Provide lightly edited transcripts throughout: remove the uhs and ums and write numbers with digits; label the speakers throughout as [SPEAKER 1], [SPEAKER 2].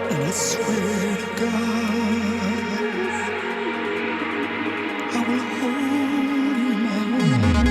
[SPEAKER 1] And I swear to God, I will hold you in my arms.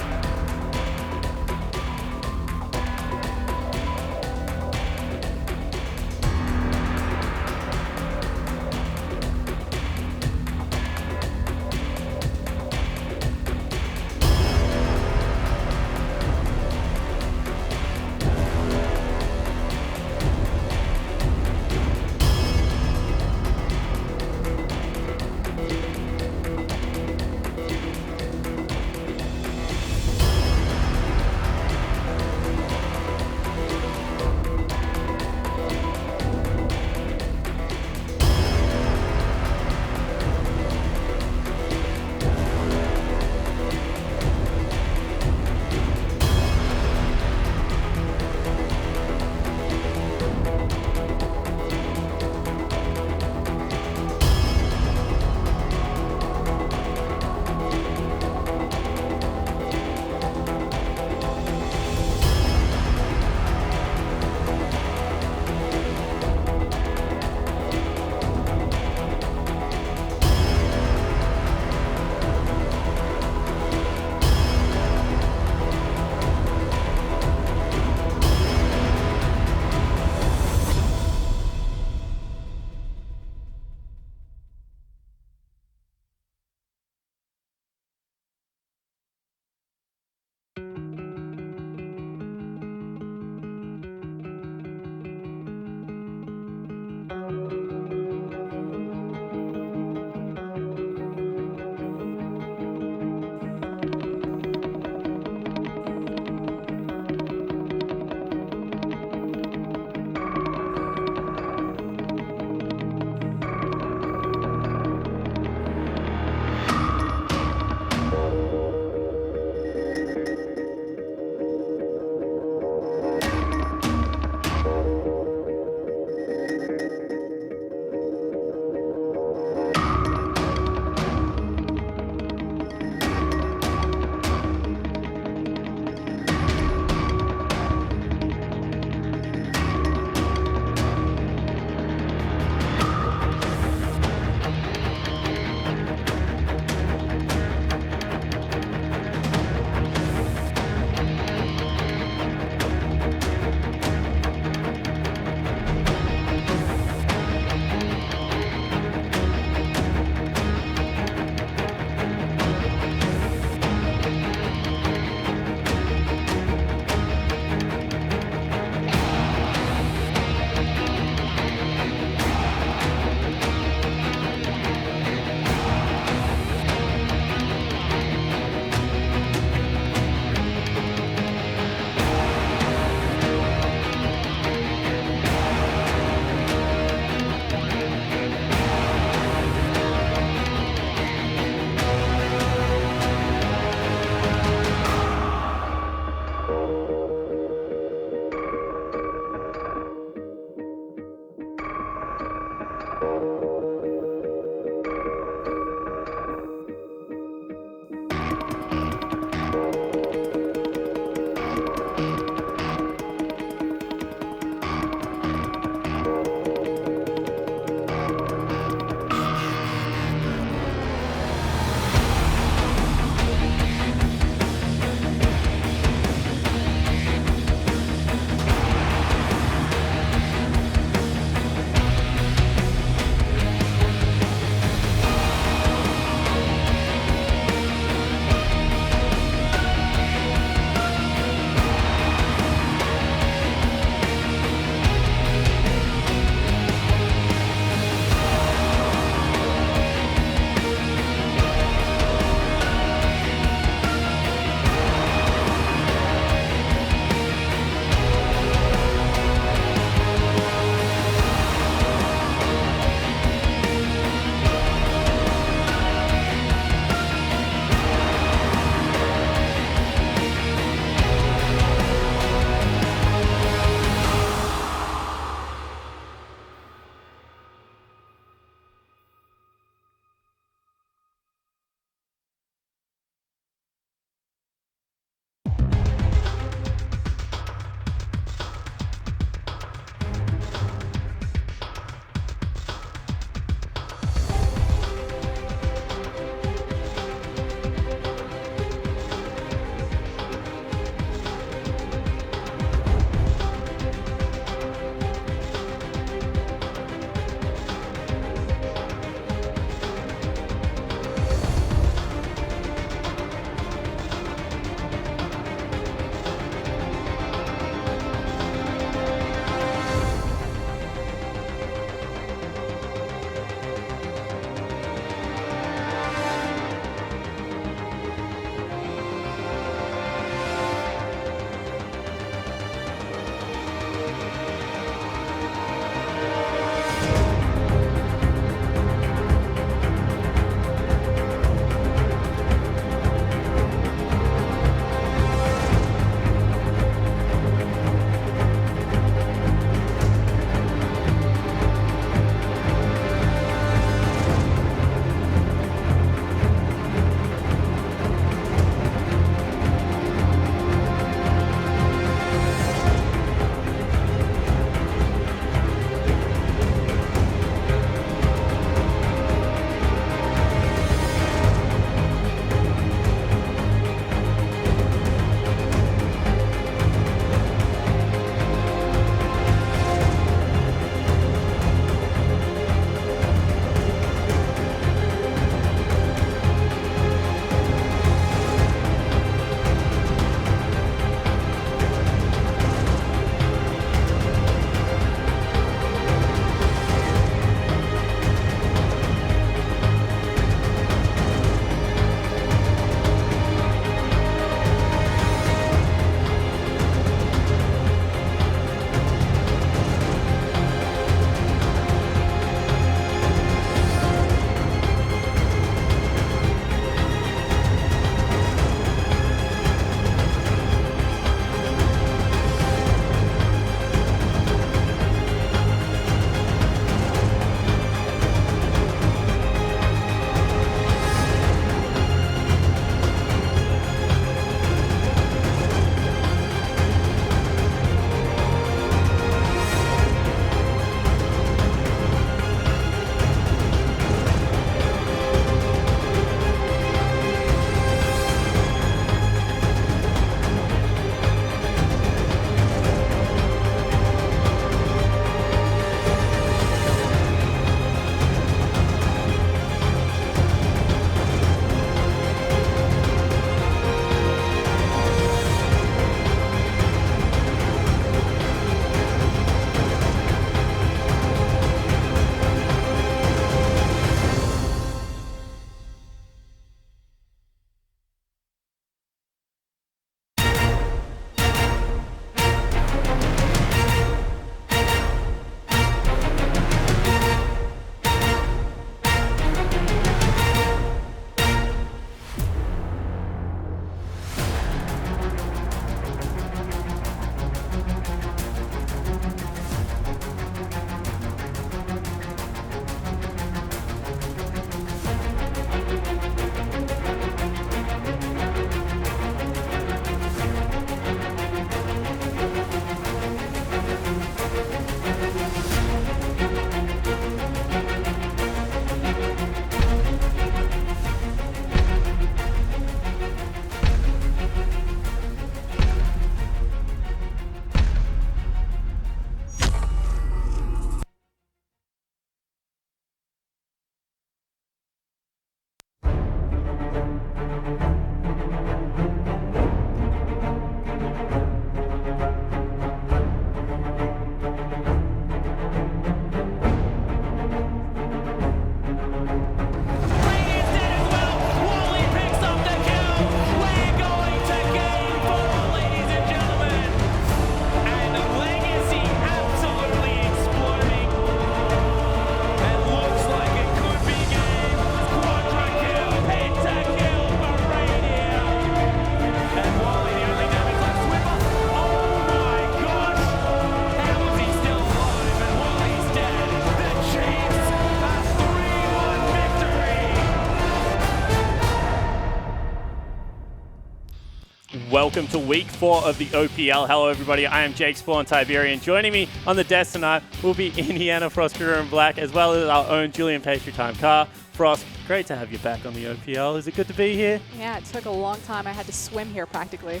[SPEAKER 2] Welcome to week 4 of the OPL. Hello, everybody. I am Jake Spawn Tiberian. Joining me on the desk tonight will be Indiana Frost Crew in Black, as well as our own Julian Pastry Time Car. Frost, great to have you back on the OPL. Is it good to be here?
[SPEAKER 3] Yeah, it took a long time. I had to swim here practically.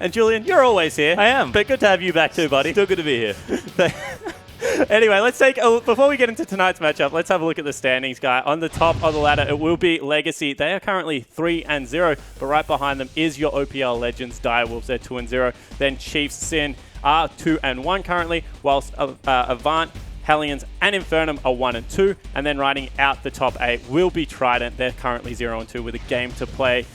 [SPEAKER 2] And Julian, you're always here.
[SPEAKER 4] I am.
[SPEAKER 2] But good to have you back too, buddy.
[SPEAKER 4] Still good to be here.
[SPEAKER 2] Anyway, before we get into tonight's matchup, let's have a look at the standings, guy. On the top of the ladder, it will be Legacy. They are currently 3-0, but right behind them is your OPL Legends, Direwolves. They're 2-0. Then Chiefs Sin are 2-1 currently, whilst Avant, Hellions, and Infernum are 1-2. And then riding out the top 8 will be Trident. They're currently 0-2 with a game to play.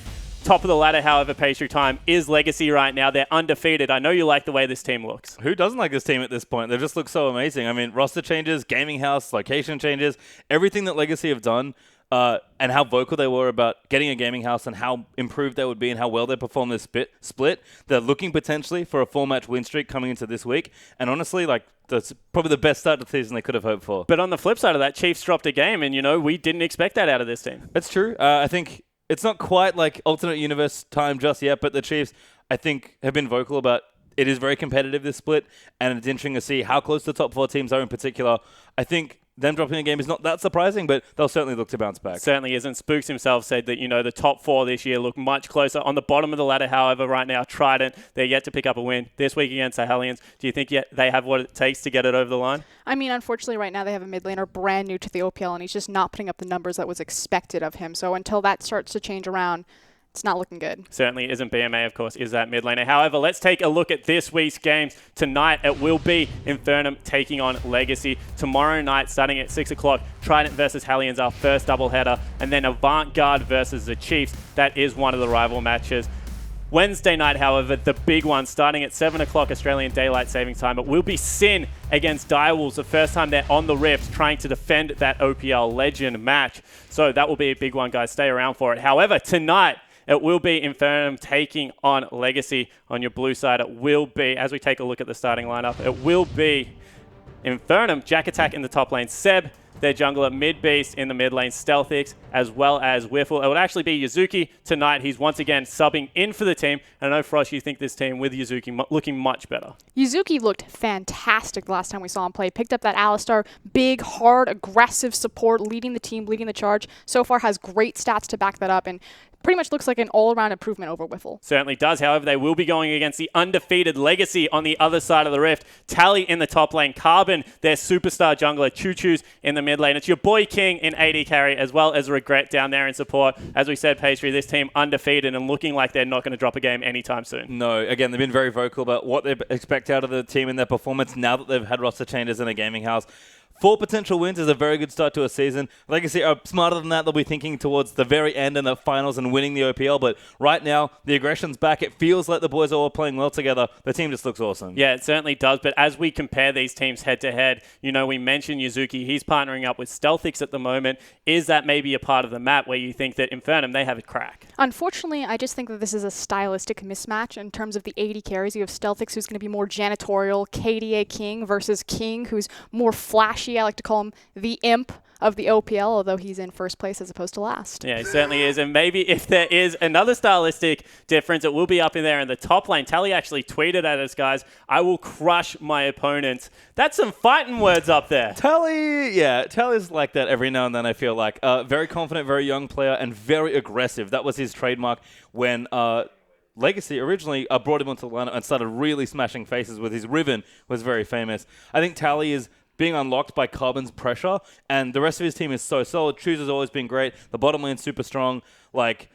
[SPEAKER 2] Top of the ladder, however, Pastry Time is Legacy right now. They're undefeated. I know you like the way this team looks.
[SPEAKER 4] Who doesn't like this team at this point? They just look so amazing. I mean, roster changes, gaming house, location changes, everything that Legacy have done, and how vocal they were about getting a gaming house and how improved they would be and how well they perform this split. They're looking potentially for a 4-match win streak coming into this week. And honestly, that's probably the best start to the season they could have hoped for.
[SPEAKER 2] But on the flip side of that, Chiefs dropped a game, and, we didn't expect that out of this team.
[SPEAKER 4] That's true. I think it's not quite like alternate universe time just yet, but the Chiefs, I think, have been vocal about it is very competitive, this split, and it's interesting to see how close the top 4 teams are in particular. I think them dropping a game is not that surprising, but they'll certainly look to bounce back.
[SPEAKER 2] Certainly isn't. Spooks himself said that, the top 4 this year look much closer. On the bottom of the ladder, however, right now, Trident, they're yet to pick up a win this week against the Hellions. Do you think they have what it takes to get it over the line?
[SPEAKER 3] I mean, unfortunately, right now they have a mid laner brand new to the OPL, and he's just not putting up the numbers that was expected of him. So until that starts to change around, it's not looking good.
[SPEAKER 2] Certainly isn't. BMA, of course, is that mid laner. However, let's take a look at this week's games. Tonight, it will be Infernum taking on Legacy. Tomorrow night, starting at 6 o'clock, Trident versus Hellions, our first doubleheader. And then Avant-Garde versus the Chiefs. That is one of the rival matches. Wednesday night, however, the big one, starting at 7 o'clock Australian Daylight Saving Time. It will be Sin against Direwolves, the first time they're on the Rift, trying to defend that OPL Legend match. So that will be a big one, guys. Stay around for it. However, tonight, it will be Infernum taking on Legacy. On your blue side, it will be, as we take a look at the starting lineup, it will be Infernum, Jack Attack in the top lane, Seb, their jungler, Mid Beast in the mid lane, Stealthix, as well as Wiffle. It would actually be Yuzuki tonight. He's once again subbing in for the team. And I know, Frost, you think this team with Yuzuki looking much better.
[SPEAKER 3] Yuzuki looked fantastic the last time we saw him play. Picked up that Alistar, big, hard, aggressive support, leading the team, leading the charge. So far has great stats to back that up, and pretty much looks like an all-around improvement over Wiffle.
[SPEAKER 2] Certainly does. However, they will be going against the undefeated Legacy on the other side of the Rift. Tally in the top lane. Carbon, their superstar jungler. Choo-Choo's in the mid lane. It's your boy King in AD carry, as well as Regret down there in support. As we said, Pastry, this team undefeated and looking like they're not going to drop a game anytime soon.
[SPEAKER 4] No, again, they've been very vocal about what they expect out of the team and their performance now that they've had roster changes in a gaming house. 4 potential wins is a very good start to a season. Legacy are smarter than that. They'll be thinking towards the very end and the finals and winning the OPL. But right now, the aggression's back. It feels like the boys are all playing well together. The team just looks awesome.
[SPEAKER 2] Yeah, it certainly does. But as we compare these teams head-to-head, we mentioned Yuzuki. He's partnering up with Stealthix at the moment. Is that maybe a part of the map where you think that Infernum, they have a crack?
[SPEAKER 3] Unfortunately, I just think that this is a stylistic mismatch in terms of the AD carries. You have Stealthix, who's going to be more janitorial, KDA King versus King, who's more flashy. I like to call him the imp of the OPL, although he's in first place as opposed to last.
[SPEAKER 2] Yeah, he certainly is. And maybe if there is another stylistic difference, it will be up in there in the top lane. Tally actually tweeted at us, guys, "I will crush my opponent." That's some fighting words up there.
[SPEAKER 4] Tally's like that every now and then, I feel like. Very confident, very young player, and very aggressive. That was his trademark when Legacy originally brought him onto the lineup and started really smashing faces with his Riven, was very famous. I think Tally is being unlocked by Carbon's pressure, and the rest of his team is so solid. Choose has always been great. The bottom lane's super strong.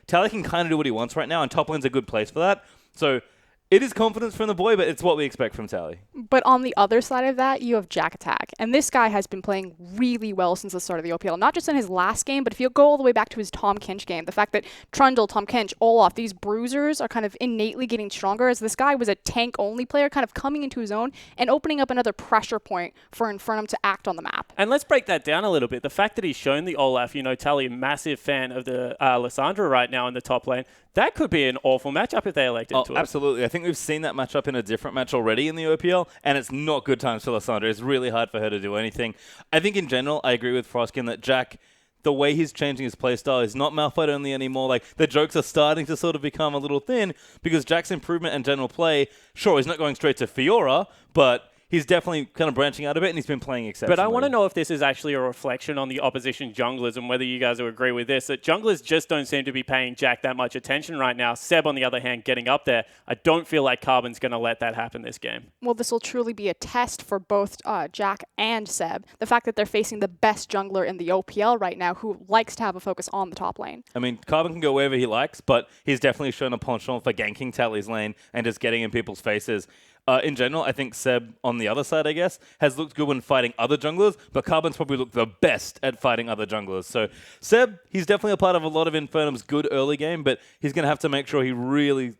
[SPEAKER 4] Tally can kind of do what he wants right now, and top lane's a good place for that. So it is confidence from the boy, but it's what we expect from Tally.
[SPEAKER 3] But on the other side of that, you have Jack Attack. And this guy has been playing really well since the start of the OPL. Not just in his last game, but if you go all the way back to his Tom Kench game, the fact that Trundle, Tom Kench, Olaf, these bruisers are kind of innately getting stronger, as this guy was a tank-only player, kind of coming into his own and opening up another pressure point for Infernum to act on the map.
[SPEAKER 2] And let's break that down a little bit. The fact that he's shown the Olaf, Tally, massive fan of the Lissandra right now in the top lane, that could be an awful matchup if they elected to it.
[SPEAKER 4] Absolutely. I think we've seen that matchup in a different match already in the OPL, and it's not good times for Lissandra. It's really hard for her to do anything. I think in general, I agree with Froskin that Jack the way he's changing his playstyle is not Malphite only anymore. Like, the jokes are starting to sort of become a little thin because Jack's improvement and general play, sure, he's not going straight to Fiora, but he's definitely kind of branching out a bit, and he's been playing exceptionally.
[SPEAKER 2] But I want to know if this is actually a reflection on the opposition junglers and whether you guys will agree with this, that junglers just don't seem to be paying Jack that much attention right now. Seb, on the other hand, getting up there. I don't feel like Carbon's going to let that happen this game.
[SPEAKER 3] Well, this will truly be a test for both Jack and Seb. The fact that they're facing the best jungler in the OPL right now who likes to have a focus on the top lane.
[SPEAKER 4] I mean, Carbon can go wherever he likes, but he's definitely shown a penchant for ganking Tally's lane and just getting in people's faces. In general, I think Seb, on the other side, I guess, has looked good when fighting other junglers, but Carbon's probably looked the best at fighting other junglers. So Seb, he's definitely a part of a lot of Infernum's good early game, but he's going to have to make sure he really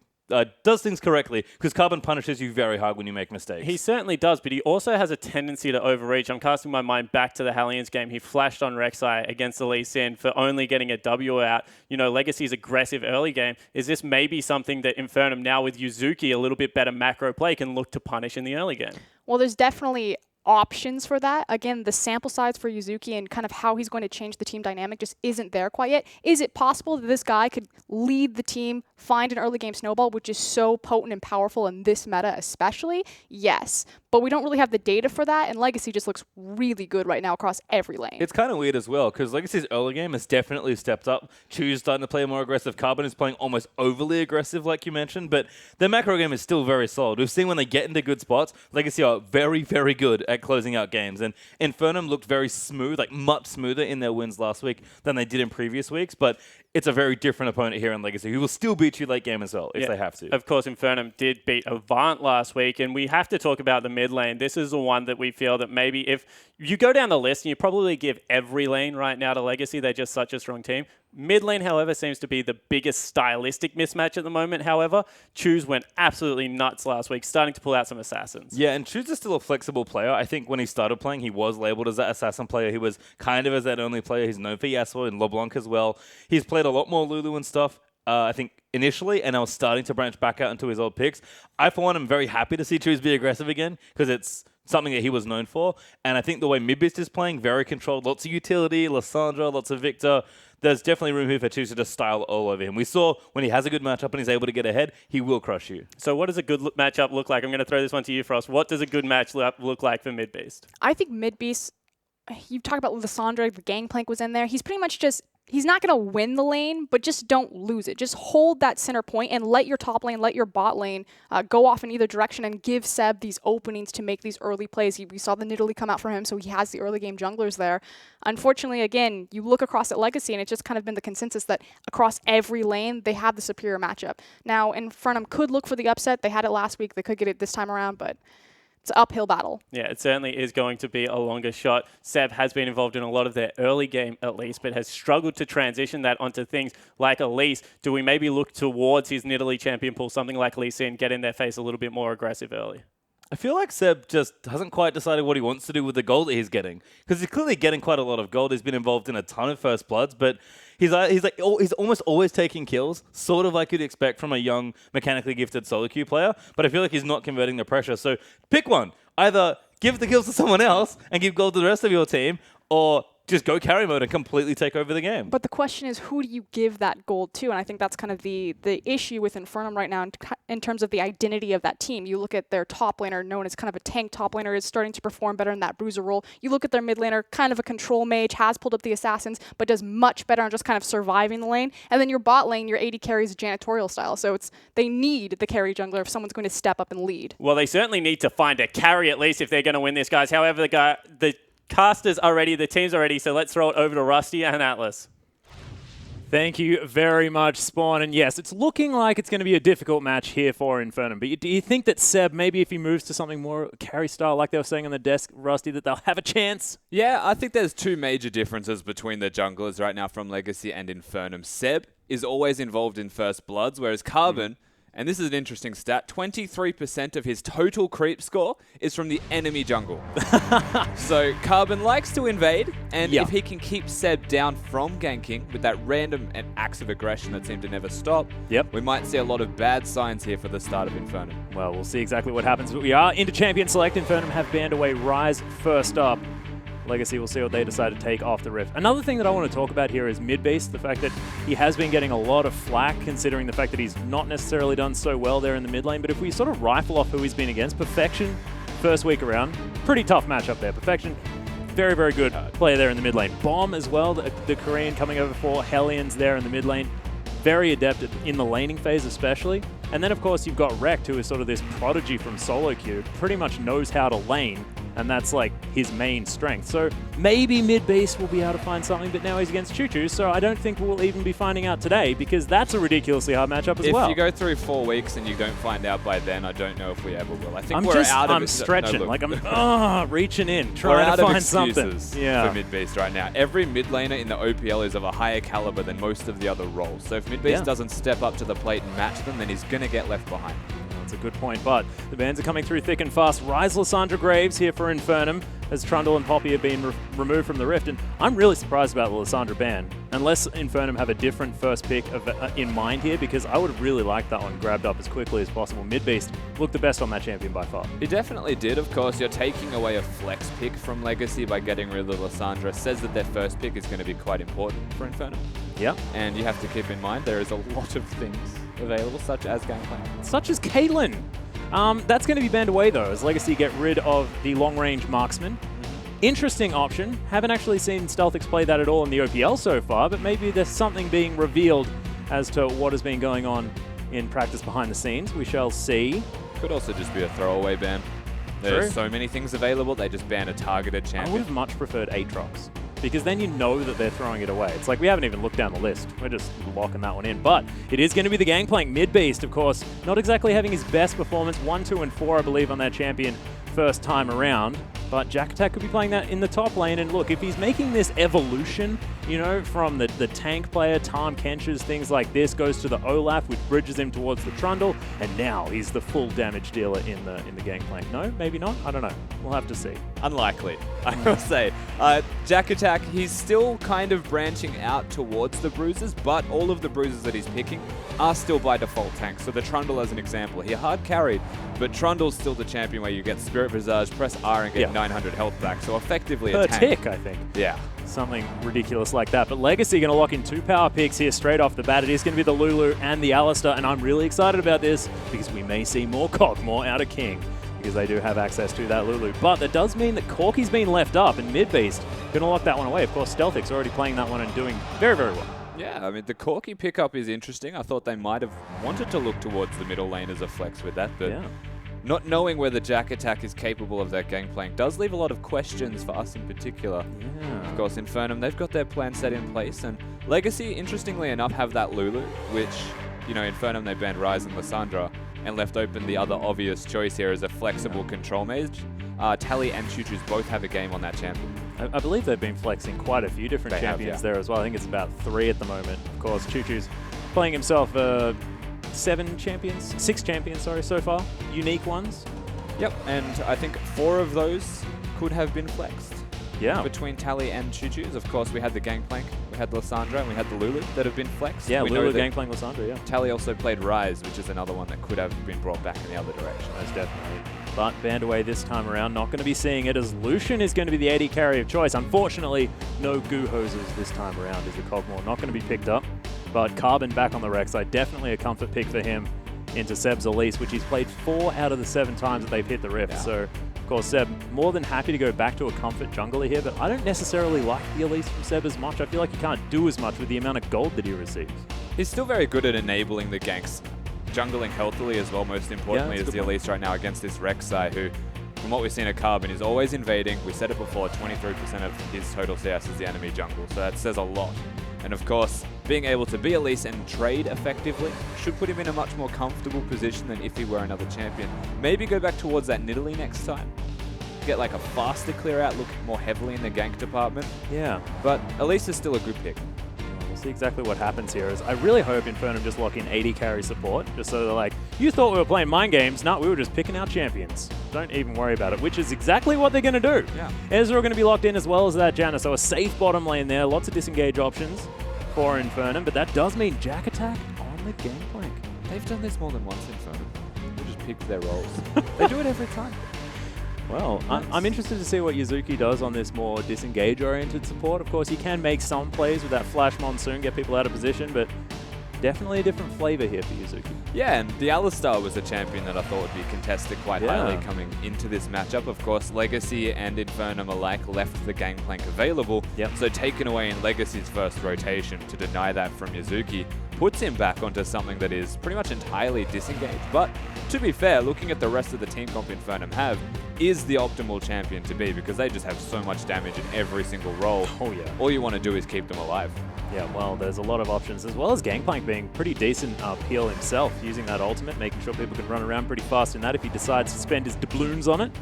[SPEAKER 4] does things correctly, because Carbon punishes you very hard when you make mistakes.
[SPEAKER 2] He certainly does, but he also has a tendency to overreach. I'm casting my mind back to the Hellions game. He flashed on Rek'Sai against the Lee Sin for only getting a W out. You know, Legacy's aggressive early game. Is this maybe something that Infernum now with Yuzuki, a little bit better macro play, can look to punish in the early game?
[SPEAKER 3] Well, there's definitely options for that. Again, the sample size for Yuzuki and kind of how he's going to change the team dynamic just isn't there quite yet. Is it possible that this guy could lead the team, find an early game snowball, which is so potent and powerful in this meta especially? Yes. But we don't really have the data for that, and Legacy just looks really good right now across every lane.
[SPEAKER 4] It's kind of weird as well, because Legacy's early game has definitely stepped up. Chu's starting to play more aggressive. Carbon is playing almost overly aggressive, like you mentioned, but their macro game is still very solid. We've seen when they get into good spots, Legacy are very, very good at closing out games, and Infernum looked very smooth, like much smoother in their wins last week than they did in previous weeks, but it's a very different opponent here in Legacy who will still beat you late game as well if they have to.
[SPEAKER 2] Of course, Infernum did beat Avant last week, and we have to talk about the mid lane. This is the one that we feel that maybe if you go down the list and you probably give every lane right now to Legacy, they're just such a strong team. Mid lane, however, seems to be the biggest stylistic mismatch at the moment, however. Chus went absolutely nuts last week, starting to pull out some assassins.
[SPEAKER 4] Yeah, and Chus is still a flexible player. I think when he started playing, he was labeled as that assassin player. He was kind of as that only player. He's known for Yasuo and LeBlanc as well. He's played a lot more Lulu and stuff, I think, initially, and I was starting to branch back out into his old picks. I, for one, am very happy to see Chus be aggressive again, because it's something that he was known for. And I think the way Midbeast is playing, very controlled, lots of utility, Lissandra, lots of Victor. There's definitely room here for Chus to just style all over him. We saw when he has a good matchup and he's able to get ahead, he will crush you.
[SPEAKER 2] So what does a good matchup look like? I'm going to throw this one to you, Frost. What does a good match look like for Midbeast?
[SPEAKER 3] I think Midbeast, you talk about Lissandra, the Gangplank was in there. He's pretty much just, he's not going to win the lane, but just don't lose it. Just hold that center point and let your top lane, let your bot lane go off in either direction and give Seb these openings to make these early plays. We saw the Nidalee come out for him, so he has the early game junglers there. Unfortunately, again, you look across at Legacy, and it's just kind of been the consensus that across every lane, they have the superior matchup. Now, Infernum could look for the upset. They had it last week. They could get it this time around, but it's an uphill battle.
[SPEAKER 2] Yeah, it certainly is going to be a longer shot. Seb has been involved in a lot of their early game, at least, but has struggled to transition that onto things like Elise. Do we maybe look towards his Nidalee champion pool, something like Lee Sin, get in their face a little bit more aggressive early?
[SPEAKER 4] I feel like Seb just hasn't quite decided what he wants to do with the gold that he's getting. Because he's clearly getting quite a lot of gold. He's been involved in a ton of First Bloods, but he's almost always taking kills, sort of like you'd expect from a young, mechanically gifted solo queue player. But I feel like he's not converting the pressure. So pick one. Either give the kills to someone else and give gold to the rest of your team, or just go carry mode and completely take over the game.
[SPEAKER 3] But the question is, who do you give that gold to? And I think that's kind of the issue with Infernum right now in terms of the identity of that team. You look at their top laner, known as kind of a tank top laner, is starting to perform better in that bruiser role. You look at their mid laner, kind of a control mage, has pulled up the assassins, but does much better on just kind of surviving the lane. And then your bot lane, your AD carries janitorial style. So they need the carry jungler if someone's going to step up and lead.
[SPEAKER 2] Well, they certainly need to find a carry at least if they're going to win this, guys. However, the casters are ready, the teams are ready, so let's throw it over to Rusty and Atlas.
[SPEAKER 5] Thank you very much, Spawn. And yes, it's looking like it's going to be a difficult match here for Infernum. But do you think that Seb, maybe if he moves to something more carry style, like they were saying on the desk, Rusty, that they'll have a chance?
[SPEAKER 6] Yeah, I think there's two major differences between the junglers right now from Legacy and Infernum. Seb is always involved in First Bloods, whereas Carbon, and this is an interesting stat, 23% of his total creep score is from the enemy jungle. So Carbon likes to invade, and if he can keep Seb down from ganking with that random acts of aggression that seem to never stop, we might see a lot of bad signs here for the start of Infernum.
[SPEAKER 5] Well, we'll see exactly what happens. But we are into Champion Select. Infernum have banned away Rise first up. Legacy will see what they decide to take off the Rift. Another thing that I want to talk about here is mid-base, the fact that he has been getting a lot of flack considering the fact that he's not necessarily done so well there in the mid lane. But if we sort of rifle off who he's been against, Perfection, first week around, pretty tough matchup there. Perfection, very, very good player there in the mid lane. Bomb as well, the Korean coming over for Hellions there in the mid lane. Very adept in the laning phase especially. And then, of course, you've got Rekt, who is sort of this prodigy from solo queue, pretty much knows how to lane, and that's like his main strength. So maybe mid-base will be able to find something, but now he's against Choo-Choo, so I don't think we'll even be finding out today, because that's a ridiculously hard matchup as well.
[SPEAKER 6] If you go through 4 weeks and you don't find out by then, I don't know if we ever will. I think I'm
[SPEAKER 5] stretching,
[SPEAKER 6] no, look,
[SPEAKER 5] like I'm reaching in, trying to find something.
[SPEAKER 6] For mid-base right now. Every mid laner in the OPL is of a higher caliber than most of the other roles. So if mid-base doesn't step up to the plate and match them, then he's going to get left behind.
[SPEAKER 5] That's a good point, but the bans are coming through thick and fast. Rise Lysandra Graves here for Infernum, as Trundle and Poppy have been removed from the Rift, and I'm really surprised about the Lysandra ban, unless Infernum have a different first pick in mind here, because I would really like that one grabbed up as quickly as possible. Mid-beast looked the best on that champion by far.
[SPEAKER 6] He definitely did, of course. You're taking away a flex pick from Legacy by getting rid of Lysandra. Says that their first pick is going to be quite important for Infernum.
[SPEAKER 5] Yeah.
[SPEAKER 6] And you have to keep in mind there is a lot of things available, such as gameplay.
[SPEAKER 5] Such as Caitlyn. That's going to be banned away, though, as Legacy get rid of the long-range marksman. Interesting option. Haven't actually seen Stealthix play that at all in the OPL so far, but maybe there's something being revealed as to what has been going on in practice behind the scenes. We shall see.
[SPEAKER 6] Could also just be a throwaway ban. There's so many things available, they just ban a targeted champion.
[SPEAKER 5] I would have much preferred Aatrox, because then you know that they're throwing it away. It's like we haven't even looked down the list. We're just locking that one in. But it is going to be the Gangplank mid-beast, of course. Not exactly having his best performance. 1, 2, and 4, I believe, on that champion first time around. But Jack Attack could be playing that in the top lane. And look, if he's making this evolution, you know, from the tank player, Tahm Kench's, things like this, goes to the Olaf, which bridges him towards the Trundle, and now he's the full damage dealer in the Gangplank. No, maybe not. I don't know. We'll have to see.
[SPEAKER 6] Unlikely, I will say. Jack Attack, he's still kind of branching out towards the bruises, but all of the bruises that he's picking are still by default tanks. So the Trundle as an example, he hard carried, but Trundle's still the champion where you get Spirit Visage, press R and get 900 health back. So effectively a tank.
[SPEAKER 5] Per tick, I think.
[SPEAKER 6] Yeah.
[SPEAKER 5] Something ridiculous like that. But Legacy going to lock in 2 power picks here straight off the bat. It is going to be the Lulu and the Alistair, and I'm really excited about this because we may see more Cogmore out of King, because they do have access to that Lulu. But that does mean that Corky's been left up, and mid-beast going to lock that one away. Of course, Stealthix already playing that one and doing very, very well.
[SPEAKER 6] Yeah, I mean, the Corky pickup is interesting. I thought they might have wanted to look towards the middle lane as a flex with that, but not knowing whether Jack Attack is capable of that Gangplank does leave a lot of questions for us in particular.
[SPEAKER 5] Yeah.
[SPEAKER 6] Of course, Infernum, they've got their plan set in place, and Legacy, interestingly enough, have that Lulu, which, you know, Infernum, they banned Ryze and Lysandra and left open the other obvious choice here as a flexible control mage. Tally and Choo-Choo's both have a game on that champion.
[SPEAKER 5] I believe they've been flexing quite a few different champions there as well. I think it's about 3 at the moment. Of course, Choo-Choo's playing himself 6 champions, sorry, so far. Unique ones.
[SPEAKER 6] Yep, and I think 4 of those could have been flexed.
[SPEAKER 5] Yeah.
[SPEAKER 6] Between Tally and Choo-Choo's. Of course, we had the Gangplank, we had Lysandra, and we had the Lulu that have been flexed.
[SPEAKER 5] Yeah,
[SPEAKER 6] we
[SPEAKER 5] Lulu, Gangplank, Lysandra, yeah.
[SPEAKER 6] Tally also played Ryze, which is another one that could have been brought back in the other direction.
[SPEAKER 5] Most definitely. But banned away this time around. Not going to be seeing it, as Lucian is going to be the AD carry of choice. Unfortunately, no Goo Hoses this time around as the Cogmore. Not going to be picked up. But Carbon back on the Rek'Sai, definitely a comfort pick for him into Seb's Elise, which he's played 4 out of the 7 times that they've hit the Rift. Yeah. So, of course, Seb more than happy to go back to a comfort jungler here, but I don't necessarily like the Elise from Seb as much. I feel like he can't do as much with the amount of gold that he receives.
[SPEAKER 6] He's still very good at enabling the ganks, jungling healthily as well, most importantly, is the Elise right now against this Rek'Sai, who, from what we've seen at Carbon, is always invading. We said it before, 23% of his total CS is the enemy jungle, so that says a lot. And of course, being able to be Elise and trade effectively should put him in a much more comfortable position than if he were another champion. Maybe go back towards that Nidalee next time. Get like a faster clear out, look more heavily in the gank department.
[SPEAKER 5] Yeah.
[SPEAKER 6] But Elise is still a good pick.
[SPEAKER 5] We'll see exactly what happens here. Is I really hope Infernum just lock in 80 carry support, just so they're like, you thought we were playing mind games. No, we were just picking our champions. Don't even worry about it, which is exactly what they're going to do.
[SPEAKER 6] Yeah.
[SPEAKER 5] Ezreal going to be locked in as well as that Janna, so a safe bottom lane there. Lots of disengage options for Infernum, but that does mean Jack Attack on the Gangplank.
[SPEAKER 6] They've done this more than once, Infernum. They just picked their roles. They do it every time.
[SPEAKER 5] Well, I'm interested to see what Yuzuki does on this more disengage-oriented support. Of course, he can make some plays with that Flash Monsoon, get people out of position, but definitely a different flavor here for Yuzuki.
[SPEAKER 6] Yeah, and the Alistar was a champion that I thought would be contested quite highly
[SPEAKER 5] Yeah.
[SPEAKER 6] coming into this matchup. Of course, Legacy and Infernum alike left the Gangplank available,
[SPEAKER 5] Yep.
[SPEAKER 6] so taken away in Legacy's first rotation to deny that from Yuzuki puts him back onto something that is pretty much entirely disengaged. But to be fair, looking at the rest of the team comp Infernum have, is the optimal champion to be because they just have so much damage in every single role.
[SPEAKER 5] Oh, yeah.
[SPEAKER 6] All you want to do is keep them alive.
[SPEAKER 5] Yeah, well, there's a lot of options, as well as Gangplank being pretty decent peel himself, using that ultimate, making sure people can run around pretty fast in that if he decides to spend his doubloons on it.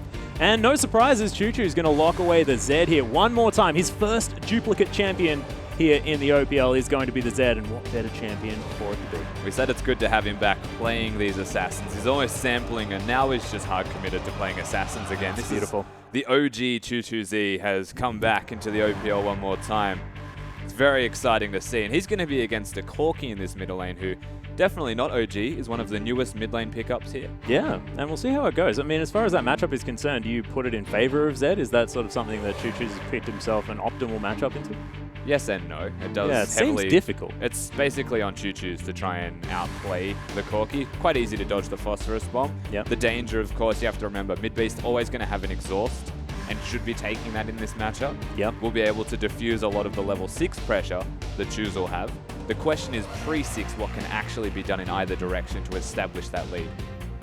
[SPEAKER 5] And no surprises, Choo Choo's going to lock away the Zed here one more time. His first duplicate champion here in the OPL is going to be the Zed, and what better champion for it to be?
[SPEAKER 6] We said it's good to have him back playing these assassins. He's always sampling, and now he's just hard committed to playing assassins again. This
[SPEAKER 5] Beautiful.
[SPEAKER 6] Is the OG Choo-Choo-Z has come back into the OPL one more time. It's very exciting to see, and he's going to be against a Corki in this middle lane who, definitely not OG, is one of the newest mid lane pickups here.
[SPEAKER 5] Yeah, and we'll see how it goes. I mean, as far as that matchup is concerned, do you put it in favor of Zed? Is that sort of something that Choo Choo's picked himself an optimal matchup into?
[SPEAKER 6] Yes and no. It does
[SPEAKER 5] Yeah, it
[SPEAKER 6] heavily.
[SPEAKER 5] seems difficult.
[SPEAKER 6] It's basically on Choo-Choo's to try and outplay the Corki. Quite easy to dodge the Phosphorus Bomb.
[SPEAKER 5] Yep.
[SPEAKER 6] The danger, of course, you have to remember, Mid Beast always going to have an exhaust and should be taking that in this matchup.
[SPEAKER 5] Yep.
[SPEAKER 6] We'll be able to diffuse a lot of the level 6 pressure that Choos will have. The question is pre-6 what can actually be done in either direction to establish that lead.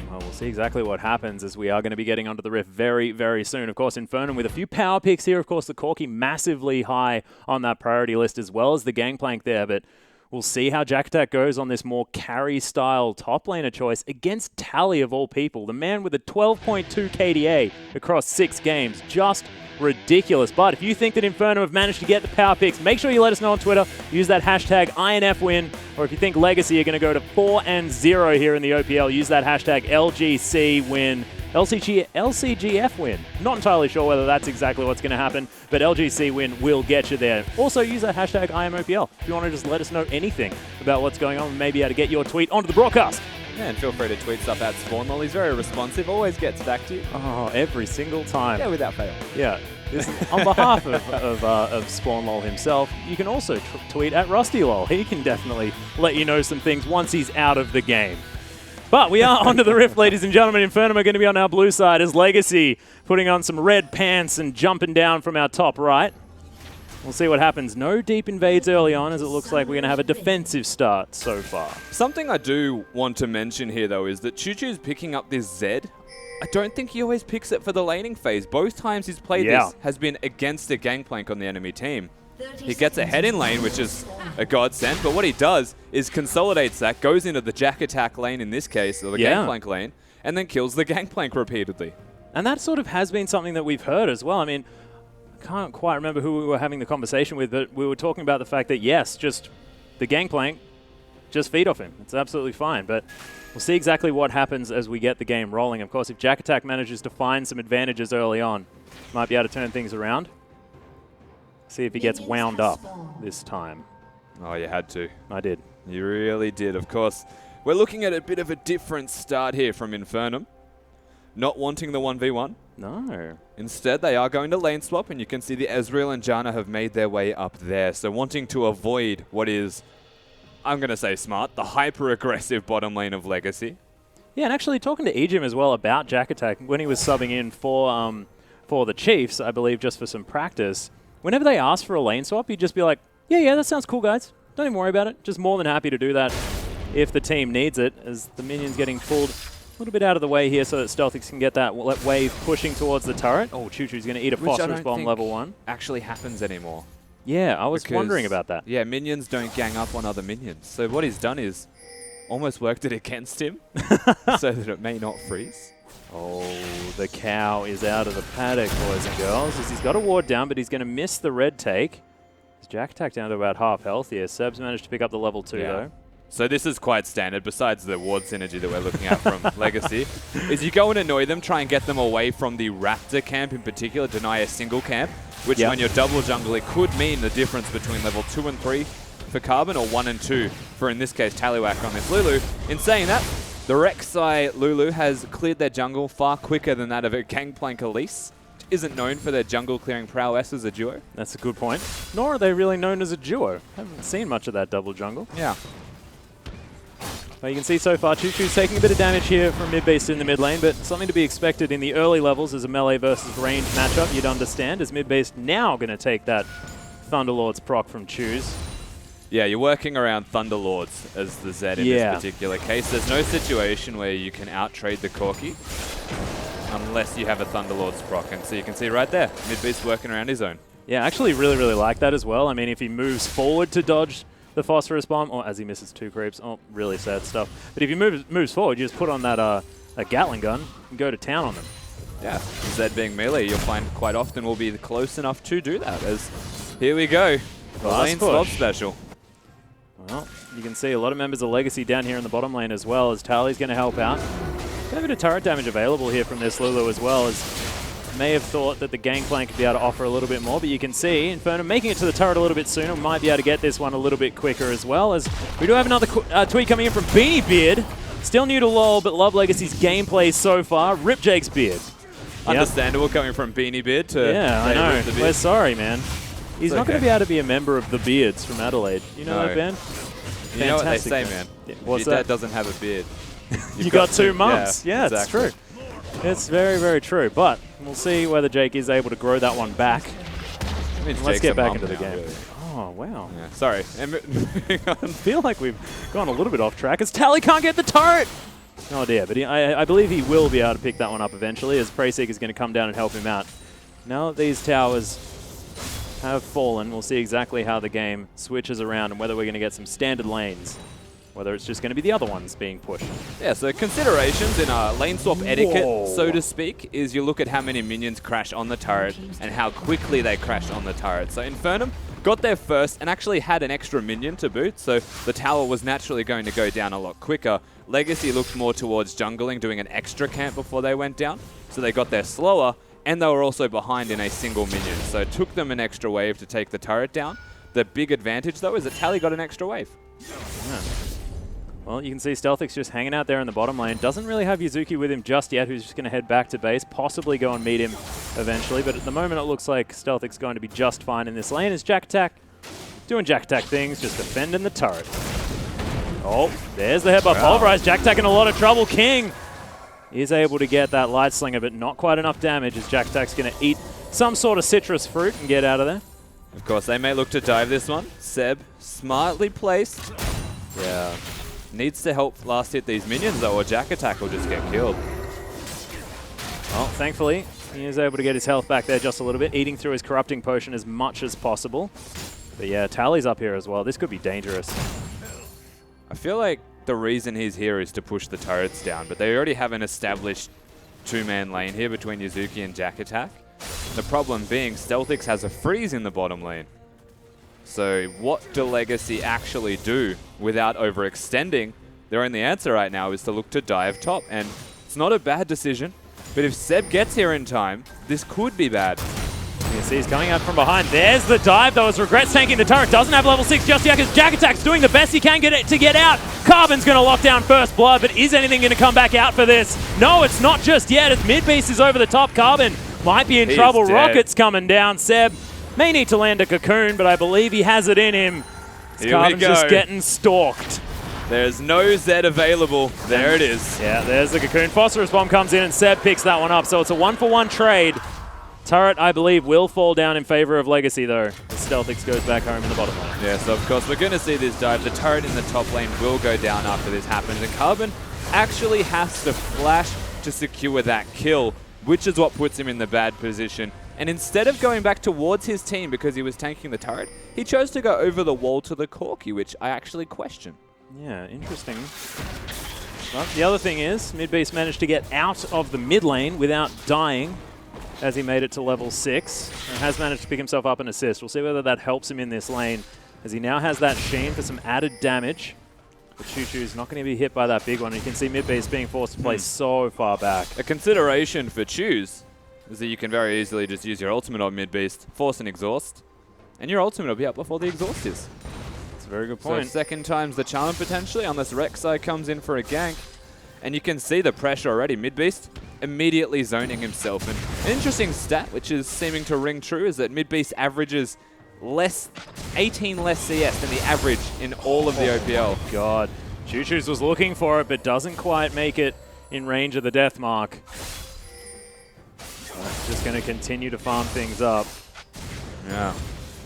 [SPEAKER 5] Well, we'll see exactly what happens, as we are going to be getting onto the Rift very, very soon. Of course, Infernum with a few power picks here. Of course, the Corki massively high on that priority list, as well as the Gangplank there. But we'll see how Jack Attack goes on this more carry-style top laner choice against Tally, of all people. The man with a 12.2 KDA across 6 games. Just ridiculous. But if you think that Infernum have managed to get the power picks, make sure you let us know on Twitter. Use that hashtag INFWin. Or if you think Legacy are going to go to 4-0 here in the OPL, use that hashtag LGCWin. LCGF win. Not entirely sure whether that's exactly what's going to happen, but LGC win will get you there. Also, use that hashtag IMOPL if you want to just let us know anything about what's going on, maybe how to get your tweet onto the broadcast.
[SPEAKER 6] Yeah, and feel free to tweet stuff at Spawnlol. He's very responsive, always gets back to you.
[SPEAKER 5] Oh, every single time.
[SPEAKER 6] Yeah, without fail.
[SPEAKER 5] Yeah. This is on behalf of SpawnLol himself, you can also tweet at RustyLol. He can definitely let you know some things once he's out of the game. But we are onto the Rift, ladies and gentlemen. Infernum are going to be on our blue side as Legacy putting on some red pants and jumping down from our top right. We'll see what happens. No deep invades early on, as it looks like we're going to have a defensive start so far.
[SPEAKER 6] Something I do want to mention here, though, is that Choo-Choo's picking up this Zed. I don't think he always picks it for the laning phase. Both times he's played this has been against a Gangplank on the enemy team. He gets ahead in lane, which is a godsend, but what he does is consolidates that, goes into the Jack Attack lane in this case, or the Gangplank lane, and then kills the Gangplank repeatedly.
[SPEAKER 5] And that sort of has been something that we've heard as well. I mean, I can't quite remember who we were having the conversation with, but we were talking about the fact that, yes, just the Gangplank, just feed off him. It's absolutely fine, but we'll see exactly what happens as we get the game rolling. Of course, if Jack Attack manages to find some advantages early on, might be able to turn things around. See if he gets wound up this time.
[SPEAKER 6] Oh, you had to.
[SPEAKER 5] I did.
[SPEAKER 6] You really did. Of course, we're looking at a bit of a different start here from Infernum. Not wanting the 1v1.
[SPEAKER 5] No.
[SPEAKER 6] Instead, they are going to lane swap, and you can see the Ezreal and Janna have made their way up there. So wanting to avoid what is, I'm going to say smart, the hyper-aggressive bottom lane of Legacy.
[SPEAKER 5] Yeah, and actually talking to Ejim as well about Jack Attack, when he was subbing in for the Chiefs, I believe, just for some practice, whenever they asked for a lane swap, he'd just be like, yeah, that sounds cool, guys. Don't even worry about it. Just more than happy to do that if the team needs it, as the minion's getting pulled a little bit out of the way here so that Stealthix can get that wave pushing towards the turret. Oh, Choo Choo's going to eat a Phosphorus Bomb level 1.
[SPEAKER 6] Actually happens anymore.
[SPEAKER 5] Yeah, I was wondering about that.
[SPEAKER 6] Yeah, minions don't gang up on other minions. So what he's done is almost worked it against him so that it may not freeze.
[SPEAKER 5] Oh, the cow is out of the paddock, boys and girls, as he's got a ward down, but he's going to miss the red take. His Jack Attack down to about half health here. Seb's managed to pick up the level 2, though.
[SPEAKER 6] So this is quite standard, besides the ward synergy that we're looking at from Legacy, is you go and annoy them, try and get them away from the Raptor camp in particular, deny a single camp, which when you're double jungle, it could mean the difference between level 2 and 3 for Carbon, or 1 and 2 for, in this case, Tallywhack on this Lulu. In saying that, The Rek'Sai Lulu has cleared their jungle far quicker than that of a Gangplank Elise. Isn't known for their jungle clearing prowess as a duo.
[SPEAKER 5] That's a good point. Nor are they really known as a duo. Haven't seen much of that double jungle.
[SPEAKER 6] Yeah.
[SPEAKER 5] But you can see so far, Choo Choo's taking a bit of damage here from mid base in the mid lane, but something to be expected in the early levels as a melee versus range matchup, you'd understand, as mid base now going to take that Thunderlord's proc from Choo's.
[SPEAKER 6] Yeah, you're working around Thunderlords as the Z in this particular case. There's no situation where you can out-trade the Corki unless you have a Thunderlord's proc. And so you can see right there, mid-beast working around his own.
[SPEAKER 5] Yeah, actually really, really like that as well. I mean, if he moves forward to dodge the Phosphorus Bomb, or as he misses 2 creeps, oh, really sad stuff. But if he moves forward, you just put on that a Gatling gun and go to town on them.
[SPEAKER 6] Yeah, Z being melee, you'll find quite often will be close enough to do that. As here we go, the lane swap special.
[SPEAKER 5] Well, you can see a lot of members of Legacy down here in the bottom lane as well, as Tally's going to help out. Got a bit of turret damage available here from this Lulu as well, as may have thought that the Gangplank could be able to offer a little bit more, but you can see Infernum making it to the turret a little bit sooner, might be able to get this one a little bit quicker as well, as we do have another tweet coming in from Beanie Beard. Still new to LoL, but love Legacy's gameplay so far. Rip Jake's beard.
[SPEAKER 6] Understandable coming from Beanie Beard to...
[SPEAKER 5] Yeah, I know. We're sorry, man. He's not going to be able to be a member of the Beards from Adelaide. You know that band?
[SPEAKER 6] You know what they say, man.
[SPEAKER 5] What's
[SPEAKER 6] Your
[SPEAKER 5] that?
[SPEAKER 6] dad doesn't have a beard.
[SPEAKER 5] You got 2 mums. Yeah,
[SPEAKER 6] exactly.
[SPEAKER 5] It's true. It's very, very true. But we'll see whether Jake is able to grow that one back. Let's get back into the game. Really. Oh, wow.
[SPEAKER 6] Yeah, sorry.
[SPEAKER 5] I feel like we've gone a little bit off track as Tally can't get the turret. Oh, dear. But I believe he will be able to pick that one up eventually, as Preyseek is going to come down and help him out. Now that these towers have fallen, we'll see exactly how the game switches around and whether we're going to get some standard lanes, whether it's just going to be the other ones being pushed.
[SPEAKER 6] Yeah, so considerations in lane swap etiquette, so to speak, is you look at how many minions crash on the turret and how quickly they crash on the turret. So Infernum got there first and actually had an extra minion to boot, so the tower was naturally going to go down a lot quicker. Legacy looked more towards jungling, doing an extra camp before they went down, so they got there slower, and they were also behind in a single minion, so it took them an extra wave to take the turret down. The big advantage, though, is that Tally got an extra wave.
[SPEAKER 5] Yeah. Well, you can see Stealthix just hanging out there in the bottom lane. Doesn't really have Yuzuki with him just yet, who's just going to head back to base, possibly go and meet him eventually. But at the moment, it looks like Stealthix going to be just fine in this lane as Jack Attack doing Jack Attack things, just defending the turret. Oh, there's the headbutt pulverized. Jack Attack in a lot of trouble. King is able to get that Light Slinger, but not quite enough damage as Jack Attack's going to eat some sort of citrus fruit and get out of there.
[SPEAKER 6] Of course, they may look to dive this one. Seb, smartly placed.
[SPEAKER 5] Yeah.
[SPEAKER 6] Needs to help last hit these minions, though, or Jack Attack will just get killed.
[SPEAKER 5] Well, thankfully, he is able to get his health back there just a little bit, eating through his Corrupting Potion as much as possible. But yeah, Tally's up here as well. This could be dangerous.
[SPEAKER 6] I feel like the reason he's here is to push the turrets down, but they already have an established 2-man lane here between Yuzuki and Jack Attack. The problem being, Stealthix has a freeze in the bottom lane. So what do Legacy actually do without overextending? Their only answer right now is to look to dive top, and it's not a bad decision, but if Seb gets here in time, this could be bad.
[SPEAKER 5] You can see he's coming out from behind. There's the dive, though, as Regrets tanking the turret. Doesn't have level 6 just yet, because Jack Attack's doing the best he can to get out. Carbon's going to lock down first blood, but is anything going to come back out for this? No, it's not just yet, as Mid-Beast is over the top. Carbon might be in trouble.
[SPEAKER 6] Dead.
[SPEAKER 5] Rocket's coming down. Seb may need to land a cocoon, but I believe he has it in him. Carbon's just getting stalked.
[SPEAKER 6] There's no Z available. There it is.
[SPEAKER 5] Yeah, there's the cocoon. Phosphorus Bomb comes in and Seb picks that one up, so it's a 1-for-1 trade. Turret, I believe, will fall down in favor of Legacy, though. The Stealthix goes back home in the bottom lane.
[SPEAKER 6] Yeah, so of course we're going to see this dive. The turret in the top lane will go down after this happens, and Carbon actually has to flash to secure that kill, which is what puts him in the bad position. And instead of going back towards his team because he was tanking the turret, he chose to go over the wall to the Corki, which I actually question.
[SPEAKER 5] Yeah, interesting. But the other thing is, Mid-Beast managed to get out of the mid lane without dying as he made it to level 6, and has managed to pick himself up an assist. We'll see whether that helps him in this lane, as he now has that Sheen for some added damage. But Choo Choo's not going to be hit by that big one. You can see Mid-Beast being forced to play so far back.
[SPEAKER 6] A consideration for Choose is that you can very easily just use your ultimate on Mid-Beast, force an exhaust, and your ultimate will be up before the exhaust is.
[SPEAKER 5] That's a very good point.
[SPEAKER 6] So second time's the charm potentially, unless Rek'Sai comes in for a gank. And you can see the pressure already. Midbeast immediately zoning himself. And an interesting stat, which is seeming to ring true, is that Midbeast averages 18 less CS than the average in all of the OPL.
[SPEAKER 5] God. Choo-Choo's was looking for it, but doesn't quite make it in range of the death mark. Just going to continue to farm things up.
[SPEAKER 6] Yeah.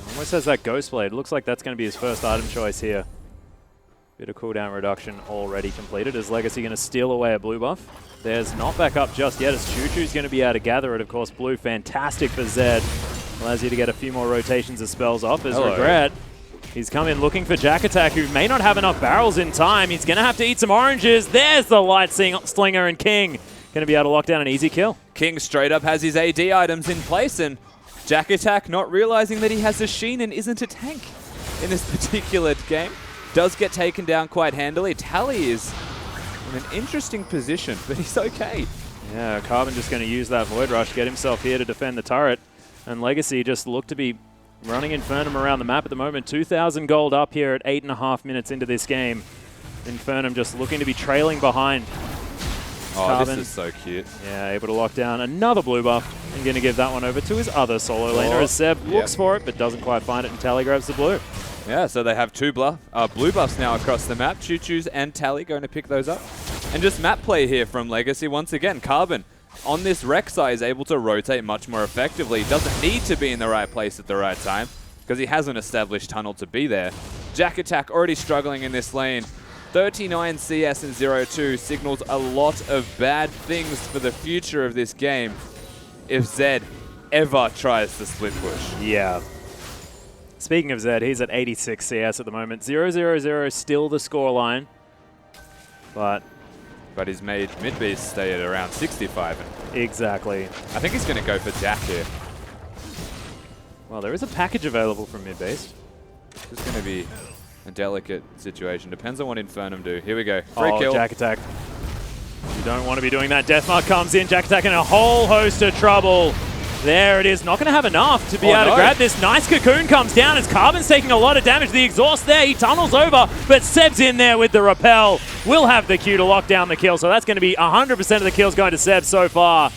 [SPEAKER 5] Almost has that Ghost Blade. Looks like that's going to be his first item choice here. Bit of cooldown reduction already completed. Is Legacy going to steal away a blue buff? There's not back up just yet, as Choo-Choo's going to be able to gather it. Of course, blue, fantastic for Zed. Allows you to get a few more rotations of spells off. As Regret, he's come in looking for Jack Attack, who may not have enough barrels in time. He's going to have to eat some oranges. There's the Light Slinger, and King going to be able to lock down an easy kill.
[SPEAKER 6] King straight up has his AD items in place, and Jack Attack, not realizing that he has a Sheen and isn't a tank in this particular game, does get taken down quite handily. Tally is in an interesting position, but he's okay.
[SPEAKER 5] Yeah, Carbon just going to use that Void Rush, get himself here to defend the turret. And Legacy just look to be running Infernum around the map at the moment. 2,000 gold up here at 8.5 minutes into this game. Infernum just looking to be trailing behind.
[SPEAKER 6] Oh,
[SPEAKER 5] Carbon,
[SPEAKER 6] this is so cute.
[SPEAKER 5] yeah, able to lock down another blue buff and going to give that one over to his other solo laner as Seb looks for it but doesn't quite find it, and Tally grabs the blue.
[SPEAKER 6] Yeah, so they have two blue buffs now across the map. Choo-Choo's and Tally going to pick those up. And just map play here from Legacy once again. Carbon on this Rek'Sai is able to rotate much more effectively. Doesn't need to be in the right place at the right time because he has an established tunnel to be there. Jack Attack already struggling in this lane. 39 CS and 0-2 signals a lot of bad things for the future of this game if Zed ever tries to split push.
[SPEAKER 5] Yeah. Speaking of Zed, he's at 86 CS at the moment. 0-0-0 still the scoreline. But
[SPEAKER 6] he's made Midbeast stay at around 65.
[SPEAKER 5] Exactly.
[SPEAKER 6] I think he's going to go for Jack here.
[SPEAKER 5] Well, there is a package available from Midbeast.
[SPEAKER 6] This is going to be a delicate situation. Depends on what Infernum do. Here we go. Free kill.
[SPEAKER 5] Jack Attack. You don't want to be doing that. Deathmark comes in. Jack Attack in a whole host of trouble. There it is. Not going to have enough to be able to grab this. Nice cocoon comes down as Carbon's taking a lot of damage. The exhaust there. He tunnels over, but Seb's in there with the repel. Will have the Q to lock down the kill. So that's going to be 100% of the kills going to Seb so far.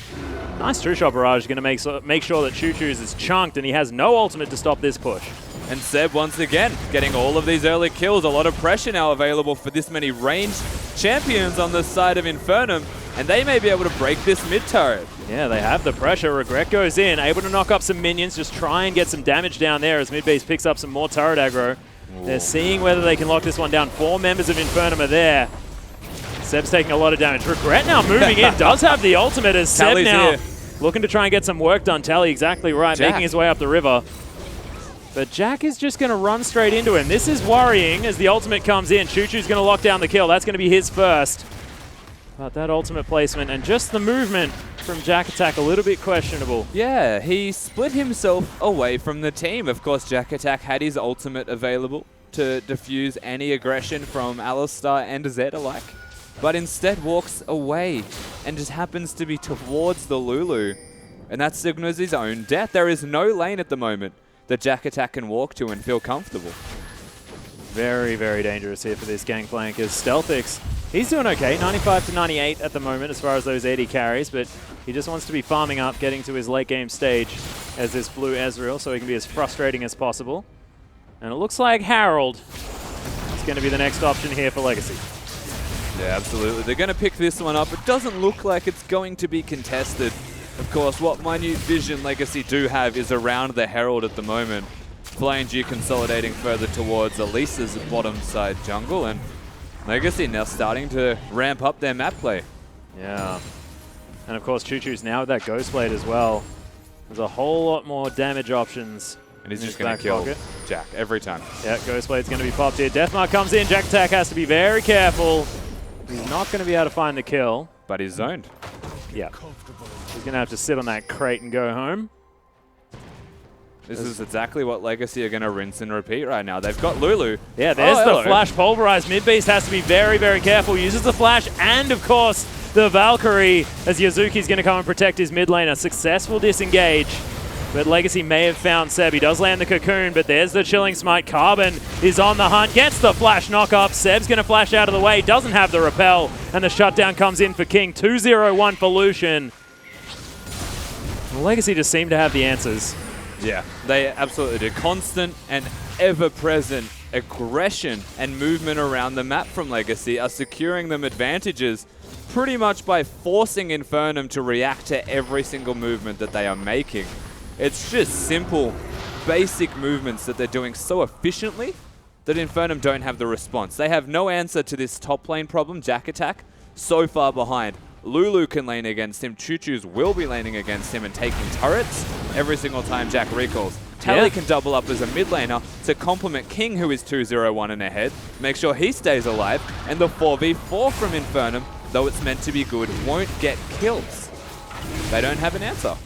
[SPEAKER 5] Nice True Shot Barrage. Going to make sure that Choo-Choo's is chunked, and he has no ultimate to stop this push.
[SPEAKER 6] And Seb once again getting all of these early kills. A lot of pressure now available for this many ranged champions on the side of Infernum, and they may be able to break this mid turret.
[SPEAKER 5] Yeah, they have the pressure. Regret goes in, able to knock up some minions, just try and get some damage down there as Midbase picks up some more turret aggro. Ooh. They're seeing whether they can lock this one down. 4 members of Infernum are there. Seb's taking a lot of damage. Regret now moving in, does have the ultimate as Seb now here, looking to try and get some work done. Tally exactly right, making his way up the river. But Jack is just going to run straight into him. This is worrying as the ultimate comes in. Choo-Choo's going to lock down the kill. That's going to be his first. But that ultimate placement and just the movement from Jack Attack a little bit questionable.
[SPEAKER 6] Yeah, he split himself away from the team. Of course, Jack Attack had his ultimate available to diffuse any aggression from Alistar and Zed alike. But instead walks away and just happens to be towards the Lulu. And that signals his own death. There is no lane at the moment that Jack Attack can walk to and feel comfortable.
[SPEAKER 5] Very, very dangerous here for this Gangplank as Stealthix, he's doing okay, 95 to 98 at the moment as far as those AD carries, but he just wants to be farming up, getting to his late game stage as this blue Ezreal so he can be as frustrating as possible. And it looks like Harold is going to be the next option here for Legacy.
[SPEAKER 6] Yeah, absolutely. They're going to pick this one up. It doesn't look like it's going to be contested. Of course, what minute vision Legacy do have is around the Herald at the moment. Flying G consolidating further towards Elisa's bottom side jungle, and Legacy now starting to ramp up their map play.
[SPEAKER 5] Yeah. And of course, Choo-Choo's now with that Ghost Blade as well. There's a whole lot more damage options.
[SPEAKER 6] And he's just going to kill Jack every time.
[SPEAKER 5] Yeah, Ghost Blade's going to be popped here. Deathmark comes in. Jack Attack has to be very careful. He's not going to be able to find the kill.
[SPEAKER 6] But he's zoned.
[SPEAKER 5] Yeah. He's going to have to sit on that crate and go home.
[SPEAKER 6] This is exactly what Legacy are going to rinse and repeat right now. They've got Lulu.
[SPEAKER 5] Yeah, there's the flash pulverized. Midbeast has to be very, very careful. Uses the flash and, of course, the Valkyrie as Yazuki's going to come and protect his mid laner. Successful disengage. But Legacy may have found Seb. He does land the cocoon, but there's the Chilling Smite. Carbon is on the hunt, gets the flash knock up. Seb's going to flash out of the way, doesn't have the repel, and the shutdown comes in for King. 2-0-1 for Lucian. Legacy just seem to have the answers.
[SPEAKER 6] Yeah, they absolutely do. Constant and ever-present aggression and movement around the map from Legacy are securing them advantages pretty much by forcing Infernum to react to every single movement that they are making. It's just simple, basic movements that they're doing so efficiently that Infernum don't have the response. They have no answer to this top lane problem, Jack Attack, so far behind. Lulu can lane against him, Choo-Choo's will be laning against him and taking turrets every single time Jack recalls. Tally can double up as a mid laner to complement King, who is 2-0-1 and ahead, make sure he stays alive, and the 4v4 from Infernum, though it's meant to be good, won't get kills. They don't have an answer.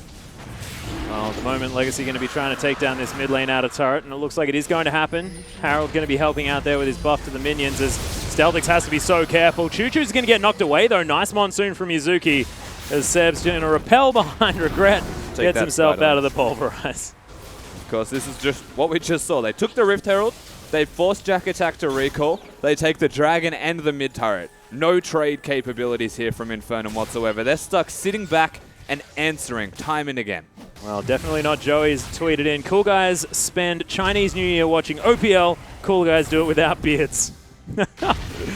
[SPEAKER 5] Well, at the moment, Legacy going to be trying to take down this mid lane out of turret, and it looks like it is going to happen. Harold going to be helping out there with his buff to the minions as Stealthix has to be so careful. Choo-Choo's going to get knocked away, though. Nice Monsoon from Yuzuki as Seb's going to repel behind Regret, gets himself out of the pulverize.
[SPEAKER 6] Of course, this is just what we just saw. They took the Rift Herald, they forced Jack Attack to recall, they take the Dragon and the mid turret. No trade capabilities here from Infernum whatsoever. They're stuck sitting back and answering time and again.
[SPEAKER 5] Well, definitely not. Joey's tweeted in, cool guys spend Chinese New Year watching OPL. Cool guys do it without beards.
[SPEAKER 6] Look,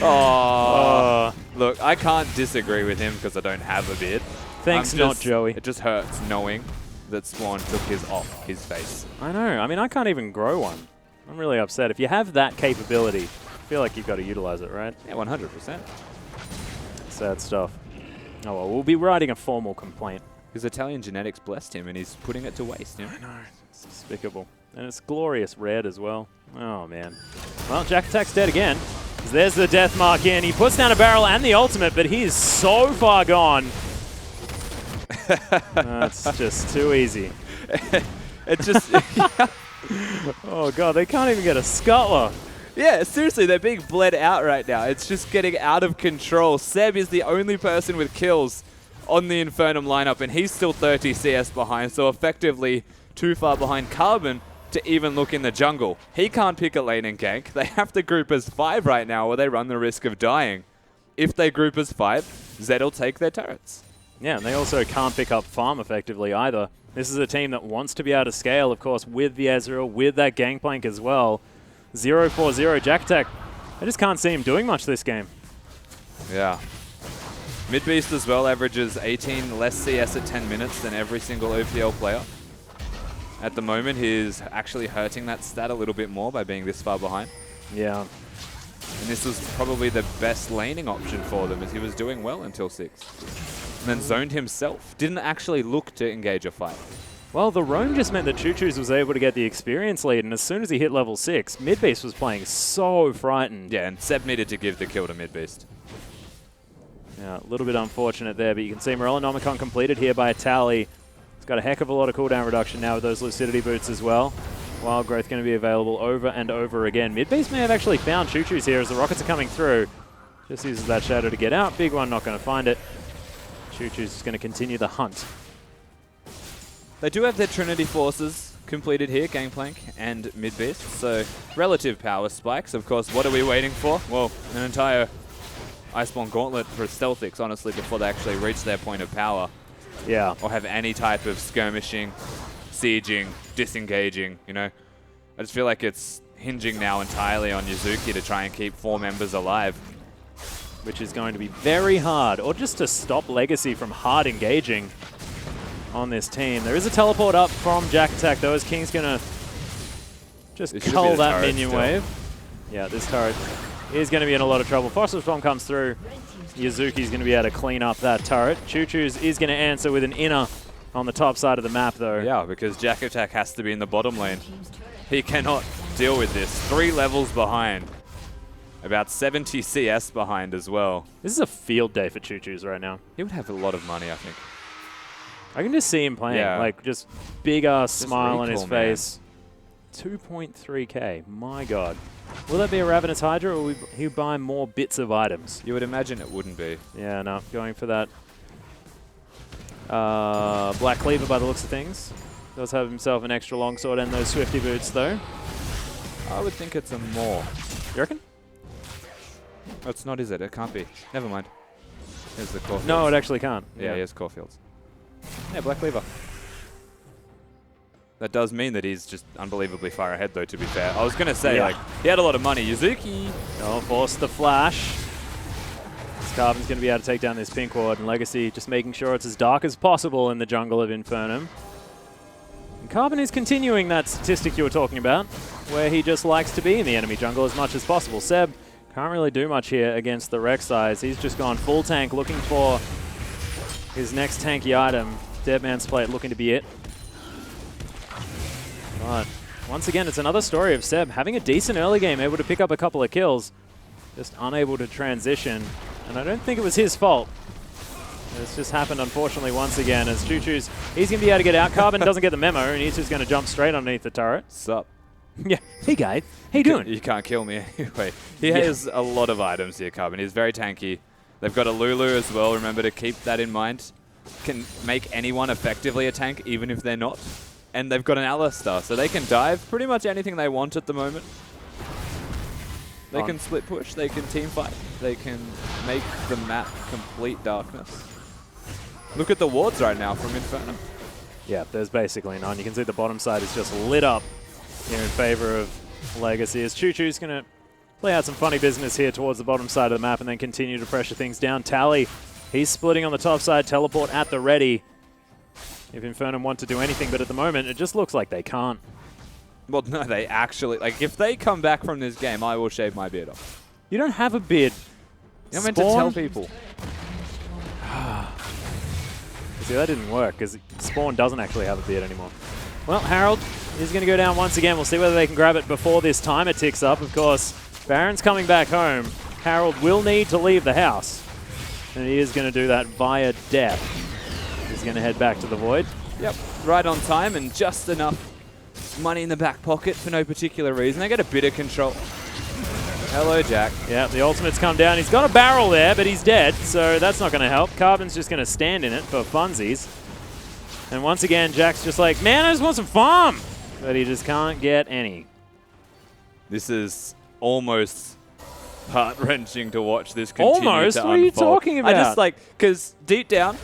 [SPEAKER 6] I can't disagree with him because I don't have a beard.
[SPEAKER 5] Thanks, not Joey.
[SPEAKER 6] It just hurts knowing that Spawn took his off his face.
[SPEAKER 5] I know. I mean, I can't even grow one. I'm really upset. If you have that capability, I feel like you've got to utilize it, right?
[SPEAKER 6] Yeah, 100%.
[SPEAKER 5] Sad stuff. Oh, well, we'll be writing a formal complaint.
[SPEAKER 6] His Italian genetics blessed him, and he's putting it to waste. You know?
[SPEAKER 5] I know. It's despicable. And it's glorious red as well. Oh, man. Well, Jack Attack's dead again. There's the death mark in. He puts down a barrel and the ultimate, but he is so far gone. That's just too easy.
[SPEAKER 6] It just...
[SPEAKER 5] Oh, God, they can't even get a scuttler.
[SPEAKER 6] Yeah, seriously, they're being bled out right now. It's just getting out of control. Seb is the only person with kills on the Infernum lineup, and he's still 30 CS behind, so effectively too far behind Carbon to even look in the jungle. He can't pick a lane and gank. They have to group as 5 right now, or they run the risk of dying. If they group as 5, Zed will take their turrets.
[SPEAKER 5] Yeah, and they also can't pick up farm effectively either. This is a team that wants to be able to scale, of course, with the Ezreal, with that Gangplank as well. 0-4-0, Jack Attack. I just can't see him doing much this game.
[SPEAKER 6] Yeah. Midbeast as well averages 18 less CS at 10 minutes than every single OPL player. At the moment, he's actually hurting that stat a little bit more by being this far behind.
[SPEAKER 5] Yeah.
[SPEAKER 6] And this was probably the best laning option for them, as he was doing well until 6. And then zoned himself. Didn't actually look to engage a fight.
[SPEAKER 5] Well, the roam just meant that Choo-Choo's was able to get the experience lead, and as soon as he hit level 6, Midbeast was playing so frightened.
[SPEAKER 6] Yeah, and Seb needed to give the kill to Midbeast.
[SPEAKER 5] Yeah, a little bit unfortunate there, but you can see Morellonomicon completed here by a Tally. It's got a heck of a lot of cooldown reduction now with those Lucidity boots as well. Wild Growth going to be available over and over again. Midbeast may have actually found Choo-Choo's here as the rockets are coming through. Just uses that shadow to get out. Big one, not going to find it. Choo-Choo's just going to continue the hunt.
[SPEAKER 6] They do have their Trinity Forces completed here, Gangplank and Midbeast, so relative power spikes. Of course, what are we waiting for? Well, an entire Iceborne Gauntlet for Stealthix, honestly, before they actually reach their point of power.
[SPEAKER 5] Yeah.
[SPEAKER 6] Or have any type of skirmishing, sieging, disengaging, you know. I just feel like it's hinging now entirely on Yuzuki to try and keep 4 members alive.
[SPEAKER 5] Which is going to be very hard, or just to stop Legacy from hard engaging on this team. There is a teleport up from Jack Attack, though, as King's going to just cull that minion wave. Yeah, this turret is going to be in a lot of trouble. Phosphorus Bomb comes through. Yuzuki's going to be able to clean up that turret. Choo-Choo's is going to answer with an inner on the top side of the map, though.
[SPEAKER 6] Yeah, because Jack Attack has to be in the bottom lane. He cannot deal with this. 3 levels behind. About 70 CS behind as well.
[SPEAKER 5] This is a field day for Choo-Choo's right now.
[SPEAKER 6] He would have a lot of money, I think.
[SPEAKER 5] I can just see him playing, like, just big-ass smile on his face. 2.3k, my God. Will that be a Ravenous Hydra, or will he buy more bits of items?
[SPEAKER 6] You would imagine it wouldn't be.
[SPEAKER 5] Yeah, no, going for that Black Cleaver by the looks of things. Does have himself an extra longsword and those Swifty boots, though.
[SPEAKER 6] I would think it's a more.
[SPEAKER 5] You reckon?
[SPEAKER 6] Oh, it's not, is it? It can't be. Never mind. Here's the Caulfields.
[SPEAKER 5] No, it actually can't.
[SPEAKER 6] Yeah, here's Caulfields. Yeah, Black Cleaver. That does mean that he's just unbelievably far ahead, though, to be fair. I was going to say, like, he had a lot of money. Yuzuki.
[SPEAKER 5] Oh, force the flash. Carbon's going to be able to take down this pink ward, and Legacy just making sure it's as dark as possible in the jungle of Infernum. And Carbon is continuing that statistic you were talking about, where he just likes to be in the enemy jungle as much as possible. Seb can't really do much here against the Rek'Sais. He's just gone full tank, looking for his next tanky item. Deadman's Plate looking to be it. But once again, it's another story of Seb having a decent early game, able to pick up a couple of kills, just unable to transition. And I don't think it was his fault. It's just happened, unfortunately, once again. As Choo-Choo's, he's going to be able to get out. Carbon doesn't get the memo, and he's just going to jump straight underneath the turret.
[SPEAKER 6] Sup?
[SPEAKER 5] Yeah. Hey, guy. How you doing?
[SPEAKER 6] You can't kill me anyway. He has a lot of items here, Carbon. He's very tanky. They've got a Lulu as well. Remember to keep that in mind. Can make anyone effectively a tank, even if they're not. And they've got an Alistar, so they can dive pretty much anything they want at the moment. They can split push, they can team fight, they can make the map complete darkness. Look at the wards right now from Inferno.
[SPEAKER 5] Yeah, there's basically none. You can see the bottom side is just lit up here in favor of Legacy. As Choo-Choo's going to play out some funny business here towards the bottom side of the map and then continue to pressure things down. Tally, he's splitting on the top side, teleport at the ready. If Infernum want to do anything, but at the moment, it just looks like they can't.
[SPEAKER 6] Well, no, they actually, like, if they come back from this game, I will shave my beard off.
[SPEAKER 5] You don't have a beard.
[SPEAKER 6] You're meant to tell people.
[SPEAKER 5] See, that didn't work, because Spawn doesn't actually have a beard anymore. Well, Harold is going to go down once again. We'll see whether they can grab it before this timer ticks up. Of course, Baron's coming back home. Harold will need to leave the house, and he is going to do that via death. He's going to head back to the Void.
[SPEAKER 6] Yep, right on time and just enough money in the back pocket for no particular reason. They get a bit of control. Hello, Jack.
[SPEAKER 5] Yeah, the ultimate's come down. He's got a barrel there, but he's dead, so that's not going to help. Carbon's just going to stand in it for funsies. And once again, Jack's just like, man, I just want some farm! But he just can't get any.
[SPEAKER 6] This is almost heart-wrenching to watch this continue to
[SPEAKER 5] Almost?
[SPEAKER 6] unfold.
[SPEAKER 5] What are you talking about?
[SPEAKER 6] I just like, because deep down,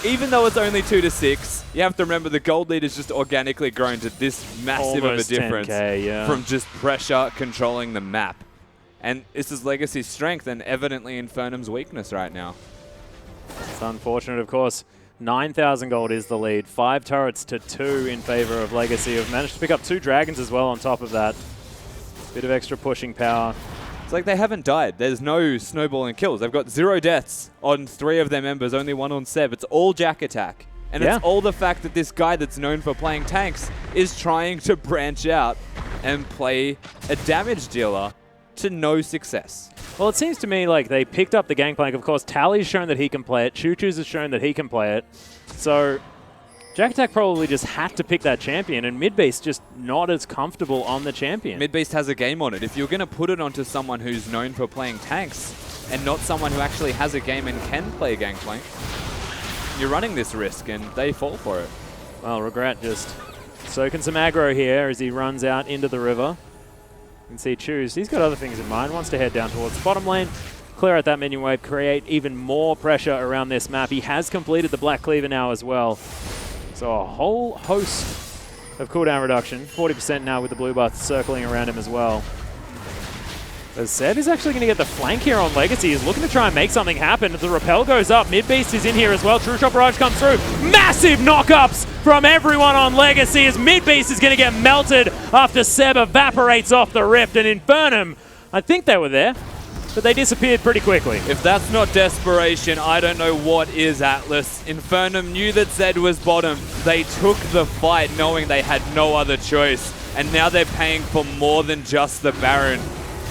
[SPEAKER 6] even though it's only 2-6, you have to remember the gold lead has just organically grown to this massive
[SPEAKER 5] Almost
[SPEAKER 6] of a difference
[SPEAKER 5] 10K, yeah.
[SPEAKER 6] from just pressure controlling the map. And this is Legacy's strength and evidently Infernum's weakness right now.
[SPEAKER 5] It's unfortunate, of course. 9,000 gold is the lead. 5 turrets to 2 in favor of Legacy. Have managed to pick up 2 dragons as well on top of that. Bit of extra pushing power.
[SPEAKER 6] It's like they haven't died. There's no snowballing kills. They've got 0 deaths on 3 of their members, only 1 on Seb. It's all Jack attack. And it's all the fact that this guy that's known for playing tanks is trying to branch out and play a damage dealer to no success.
[SPEAKER 5] Well, it seems to me like they picked up the gangplank. Of course, Tally's shown that he can play it. Choo-Choo's has shown that he can play it. So Jack Attack probably just had to pick that champion, and Midbeast just not as comfortable on the champion.
[SPEAKER 6] Midbeast has a game on it. If you're going to put it onto someone who's known for playing tanks and not someone who actually has a game and can play gangplank, you're running this risk, and they fall for it.
[SPEAKER 5] Well, Regret just soaking some aggro here as he runs out into the river. You can see Choose, he's got other things in mind. Wants to head down towards the bottom lane, clear out that minion wave, create even more pressure around this map. He has completed the Black Cleaver now as well. So a whole host of cooldown reduction. 40% now with the blue buff circling around him as well. As Seb is actually going to get the flank here on Legacy. He's looking to try and make something happen. The rappel goes up. Midbeast is in here as well. True Shot Barrage comes through. Massive knockups from everyone on Legacy as Midbeast is going to get melted after Seb evaporates off the rift. And Infernum, I think they were there, but they disappeared pretty quickly.
[SPEAKER 6] If that's not desperation, I don't know what is, Atlas. Infernum knew that Zed was bottom. They took the fight knowing they had no other choice. And now they're paying for more than just the Baron,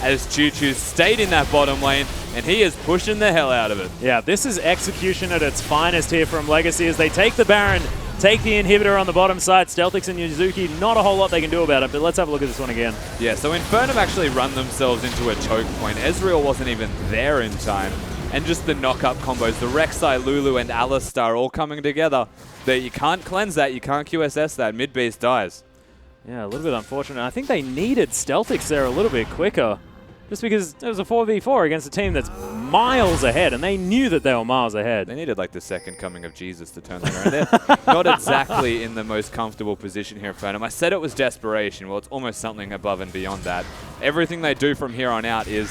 [SPEAKER 6] as Choo-Choo stayed in that bottom lane, and he is pushing the hell out of it.
[SPEAKER 5] Yeah, this is execution at its finest here from Legacy as they take the Baron, take the inhibitor on the bottom side. Stealthix and Yuzuki, not a whole lot they can do about it, but let's have a look at this one again.
[SPEAKER 6] Yeah, so Infernum actually run themselves into a choke point. Ezreal wasn't even there in time, and just the knock-up combos. The Rek'Sai, Lulu, and Alistar all coming together. That you can't cleanse that, you can't QSS that. Mid-beast dies.
[SPEAKER 5] Yeah, a little bit unfortunate. I think they needed Stealthix there a little bit quicker, just because it was a 4v4 against a team that's miles ahead, and they knew that they were miles ahead.
[SPEAKER 6] They needed like the second coming of Jesus to turn that around. They're not exactly in the most comfortable position here in Phantom. I said it was desperation. Well, it's almost something above and beyond that. Everything they do from here on out is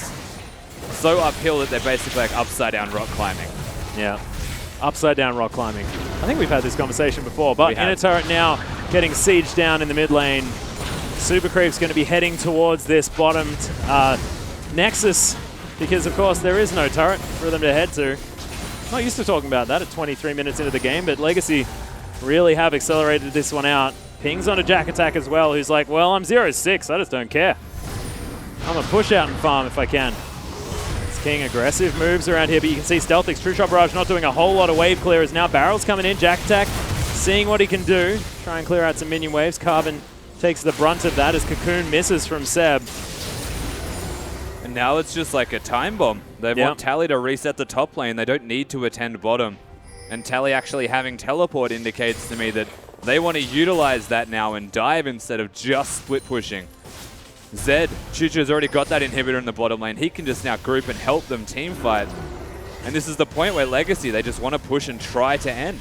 [SPEAKER 6] so uphill that they're basically like upside-down rock climbing.
[SPEAKER 5] Yeah, upside-down rock climbing. I think we've had this conversation before, but in a turret now, getting sieged down in the mid lane. Super Creep's going to be heading towards this bottomed Nexus, because of course there is no turret for them to head to. Not used to talking about that at 23 minutes into the game, but Legacy really have accelerated this one out. Pings on a Jack Attack as well, who's like, well, I'm 0-6, I just don't care. I'm going to push out and farm if I can. It's King aggressive moves around here, but you can see Stealthix, True Shot Barrage not doing a whole lot of wave clearers. Now Barrel's coming in, Jack Attack seeing what he can do. Try and clear out some minion waves. Carbon takes the brunt of that as Cocoon misses from Seb.
[SPEAKER 6] And now it's just like a time bomb. They want Tally to reset the top lane. They don't need to attend bottom. And Tally actually having teleport indicates to me that they want to utilize that now and dive instead of just split pushing. Zed, Chuchu's already got that inhibitor in the bottom lane. He can just now group and help them team fight. And this is the point where Legacy, they just want to push and try to end.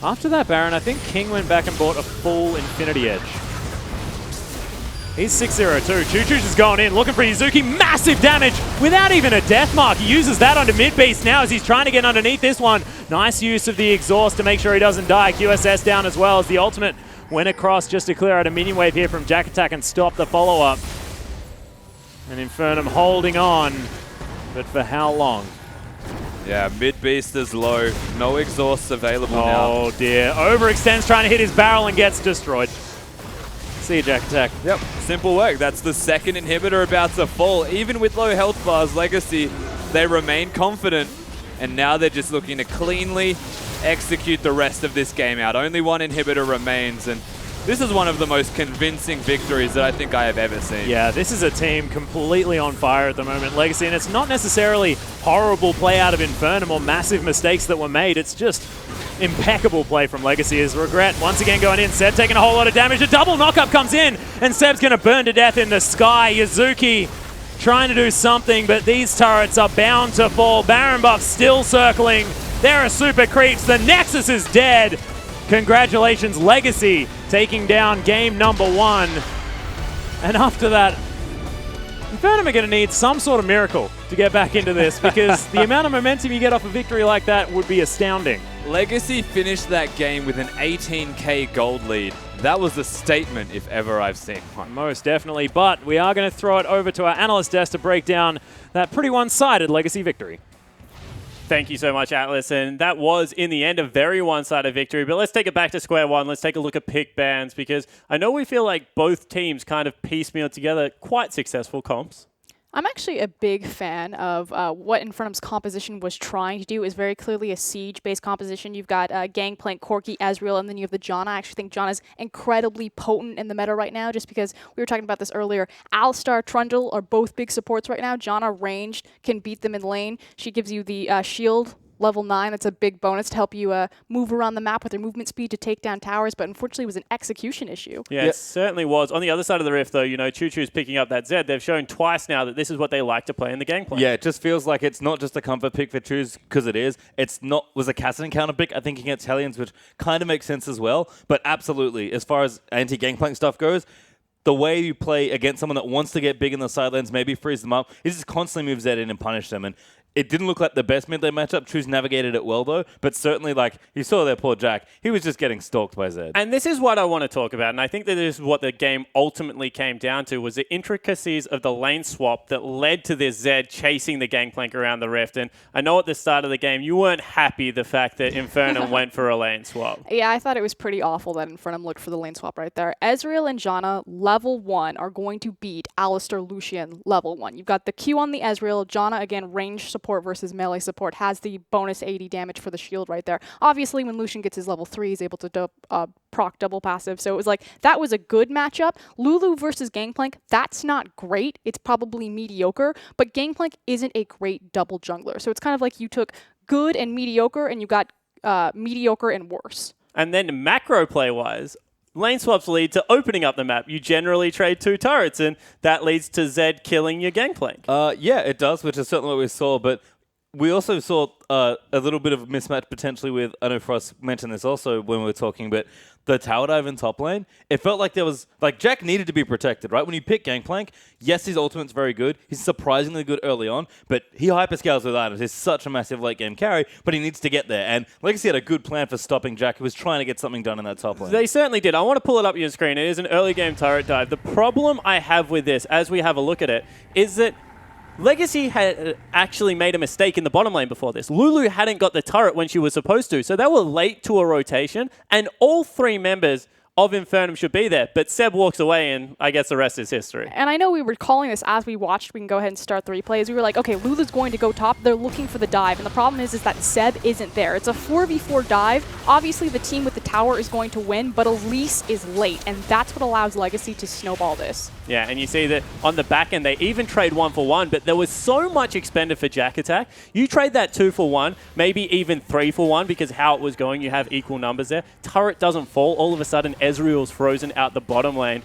[SPEAKER 5] After that Baron, I think King went back and bought a full Infinity Edge. He's 6-0-2. Choo-Choo's just going in, looking for Yuzuki. Massive damage without even a death mark. He uses that onto mid-beast now as he's trying to get underneath this one. Nice use of the exhaust to make sure he doesn't die. QSS down as well as the ultimate went across just to clear out a minion wave here from Jack Attack and stop the follow-up. And Infernum holding on, but for how long?
[SPEAKER 6] Yeah, mid-beast is low. No exhausts available now.
[SPEAKER 5] Oh dear. Overextends trying to hit his barrel and gets destroyed. See you, Jack Attack.
[SPEAKER 6] Yep, simple work. That's the second inhibitor about to fall. Even with low health bars, Legacy, they remain confident. And now they're just looking to cleanly execute the rest of this game out. Only one inhibitor remains, and this is one of the most convincing victories that I think I have ever seen.
[SPEAKER 5] Yeah, this is a team completely on fire at the moment, Legacy, and it's not necessarily horrible play out of Infernum or massive mistakes that were made. It's just impeccable play from Legacy as Regret once again going in. Seb taking a whole lot of damage. A double knockup comes in, and Seb's going to burn to death in the sky. Yuzuki trying to do something, but these turrets are bound to fall. Baron buff still circling. There are super creeps. The Nexus is dead. Congratulations, Legacy, taking down game number 1. And after that, Infernum are going to need some sort of miracle to get back into this, because the amount of momentum you get off a victory like that would be astounding.
[SPEAKER 6] Legacy finished that game with an 18k gold lead. That was a statement if ever I've seen one.
[SPEAKER 5] Most definitely, but we are going to throw it over to our analyst desk to break down that pretty one-sided Legacy victory.
[SPEAKER 2] Thank you so much, Atlas. And that was, in the end, a very one-sided victory. But let's take it back to square one. Let's take a look at pick bans, because I know we feel like both teams kind of piecemeal together quite successful comps.
[SPEAKER 3] I'm actually a big fan of what Infernum's composition was trying to do. Is very clearly a siege-based composition. You've got Gangplank, Corki, Ezreal, and then you have the Janna. I actually think Janna's incredibly potent in the meta right now, just because we were talking about this earlier. Alistar, Trundle are both big supports right now. Janna ranged can beat them in lane. She gives you the shield. Level 9, that's a big bonus to help you move around the map with her movement speed to take down towers, but unfortunately it was an execution issue.
[SPEAKER 2] Yeah, it certainly was. On the other side of the rift, though, you know, Choo-Choo's picking up that Zed. They've shown twice now that this is what they like to play in the gameplay.
[SPEAKER 4] Yeah, it just feels like it's not just a comfort pick for Choose, because it is. It's not, was a Kassadin counter pick, I think, against Hellions, which kind of makes sense as well. But absolutely, as far as anti-Gangplank stuff goes, the way you play against someone that wants to get big in the side lanes, maybe freeze them up, is just constantly move Zed in and punish them. And it didn't look like the best mid-lane matchup. Choose navigated it well, though. But certainly, like, you saw there, poor Jack. He was just getting stalked by Zed.
[SPEAKER 2] And this is what I want to talk about. And I think that this is what the game ultimately came down to, was the intricacies of the lane swap that led to this Zed chasing the Gangplank around the rift. And I know at the start of the game, you weren't happy the fact that Infernum went for a lane swap.
[SPEAKER 3] Yeah, I thought it was pretty awful that Infernum looked for the lane swap right there. Ezreal and Janna, level 1, are going to beat Alistar Lucian level 1. You've got the Q on the Ezreal. Janna, again, range support. support versus melee support has the bonus 80 damage for the shield right there. Obviously, when Lucian gets his level 3, he's able to proc double passive. So it was like, that was a good matchup. Lulu versus Gangplank, that's not great. It's probably mediocre, but Gangplank isn't a great double jungler. So it's kind of like you took good and mediocre and you got mediocre and worse.
[SPEAKER 2] And then macro play-wise, lane swaps lead to opening up the map. You generally trade 2 turrets, and that leads to Zed killing your Gangplank.
[SPEAKER 4] Yeah, it does, which is certainly what we saw, but we also saw a little bit of a mismatch potentially with, I know Frost mentioned this also when we were talking, but the tower dive in top lane, it felt like there was, like, Jack needed to be protected, right? When you pick Gangplank, yes, his ultimate's very good. He's surprisingly good early on, but he hyperscales with items. He's such a massive late game carry, but he needs to get there. And Legacy had a good plan for stopping Jack, who was trying to get something done in that top lane.
[SPEAKER 2] They certainly did. I want to pull it up your screen. It is an early game turret dive. The problem I have with this, as we have a look at it, is that Legacy had actually made a mistake in the bottom lane before this. Lulu hadn't got the turret when she was supposed to, so they were late to a rotation, and all 3 members of Infernum should be there, but Seb walks away, and I guess the rest is history.
[SPEAKER 3] And I know we were calling this as we watched. We can go ahead and start the replays. We were like, okay, Lulu's going to go top. They're looking for the dive, and the problem is that Seb isn't there. It's a 4v4 dive. Obviously, the team with the tower is going to win, but Elise is late, and that's what allows Legacy to snowball this.
[SPEAKER 2] Yeah, and you see that on the back end, they even trade 1 for 1, but there was so much expended for Jack Attack. You trade that 2 for 1, maybe even 3 for 1, because how it was going, you have equal numbers there. Turret doesn't fall. All of a sudden, Ezreal's frozen out the bottom lane.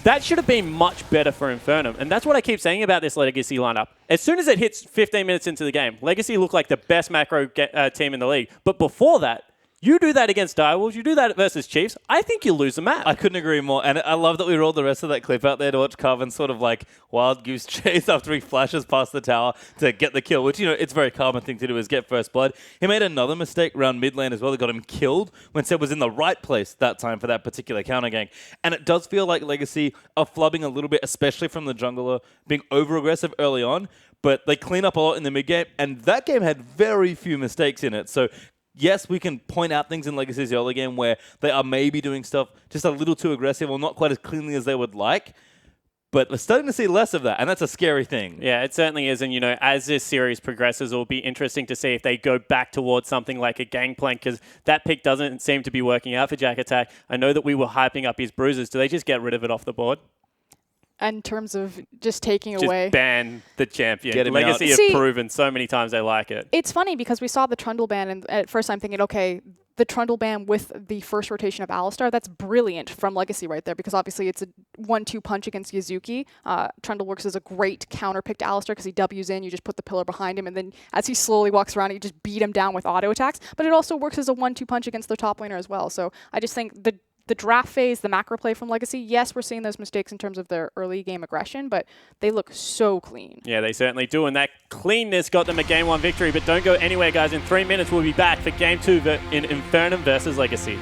[SPEAKER 2] That should have been much better for Infernum, and that's what I keep saying about this Legacy lineup. As soon as it hits 15 minutes into the game, Legacy look like the best macro team in the league. But before that, you do that against Direwolves, you do that versus Chiefs, I think you lose the map.
[SPEAKER 4] I couldn't agree more. And I love that we rolled the rest of that clip out there to watch Carvin sort of like wild goose chase after he flashes past the tower to get the kill, which, you know, it's a very common thing to do is get first blood. He made another mistake around mid lane as well that got him killed when Seb was in the right place that time for that particular counter gank. And it does feel like Legacy are flubbing a little bit, especially from the jungler, being over-aggressive early on. But they clean up a lot in the mid game, and that game had very few mistakes in it. So yes, we can point out things in Legacy's early game where they are maybe doing stuff just a little too aggressive or not quite as cleanly as they would like, but we're starting to see less of that, and that's a scary thing.
[SPEAKER 2] Yeah, it certainly is, and you know, as this series progresses, it'll be interesting to see if they go back towards something like a Gangplank, because that pick doesn't seem to be working out for Jack Attack. I know that we were hyping up his bruises. Do they just get rid of it off the board?
[SPEAKER 3] In terms of just taking
[SPEAKER 2] Just
[SPEAKER 3] away.
[SPEAKER 2] ban the champion.
[SPEAKER 4] Get him
[SPEAKER 2] Legacy
[SPEAKER 4] out.
[SPEAKER 2] have proven so many times they like it.
[SPEAKER 3] It's funny because we saw the Trundle ban, and at first I'm thinking, okay, the Trundle ban with the first rotation of Alistar, that's brilliant from Legacy right there, because obviously it's a 1-2 punch against Yazuki. Trundle works as a great counter pick to Alistar because he W's in, you just put the pillar behind him, and then as he slowly walks around, you just beat him down with auto attacks. But it also works as a 1-2 punch against their top laner as well. So I just think the draft phase, the macro play from Legacy, yes, we're seeing those mistakes in terms of their early game aggression, but they look so clean.
[SPEAKER 2] Yeah, they certainly do, and that cleanness got them a Game 1 victory. But don't go anywhere, guys. In 3 minutes, we'll be back for Game 2 in Infernum versus Legacy.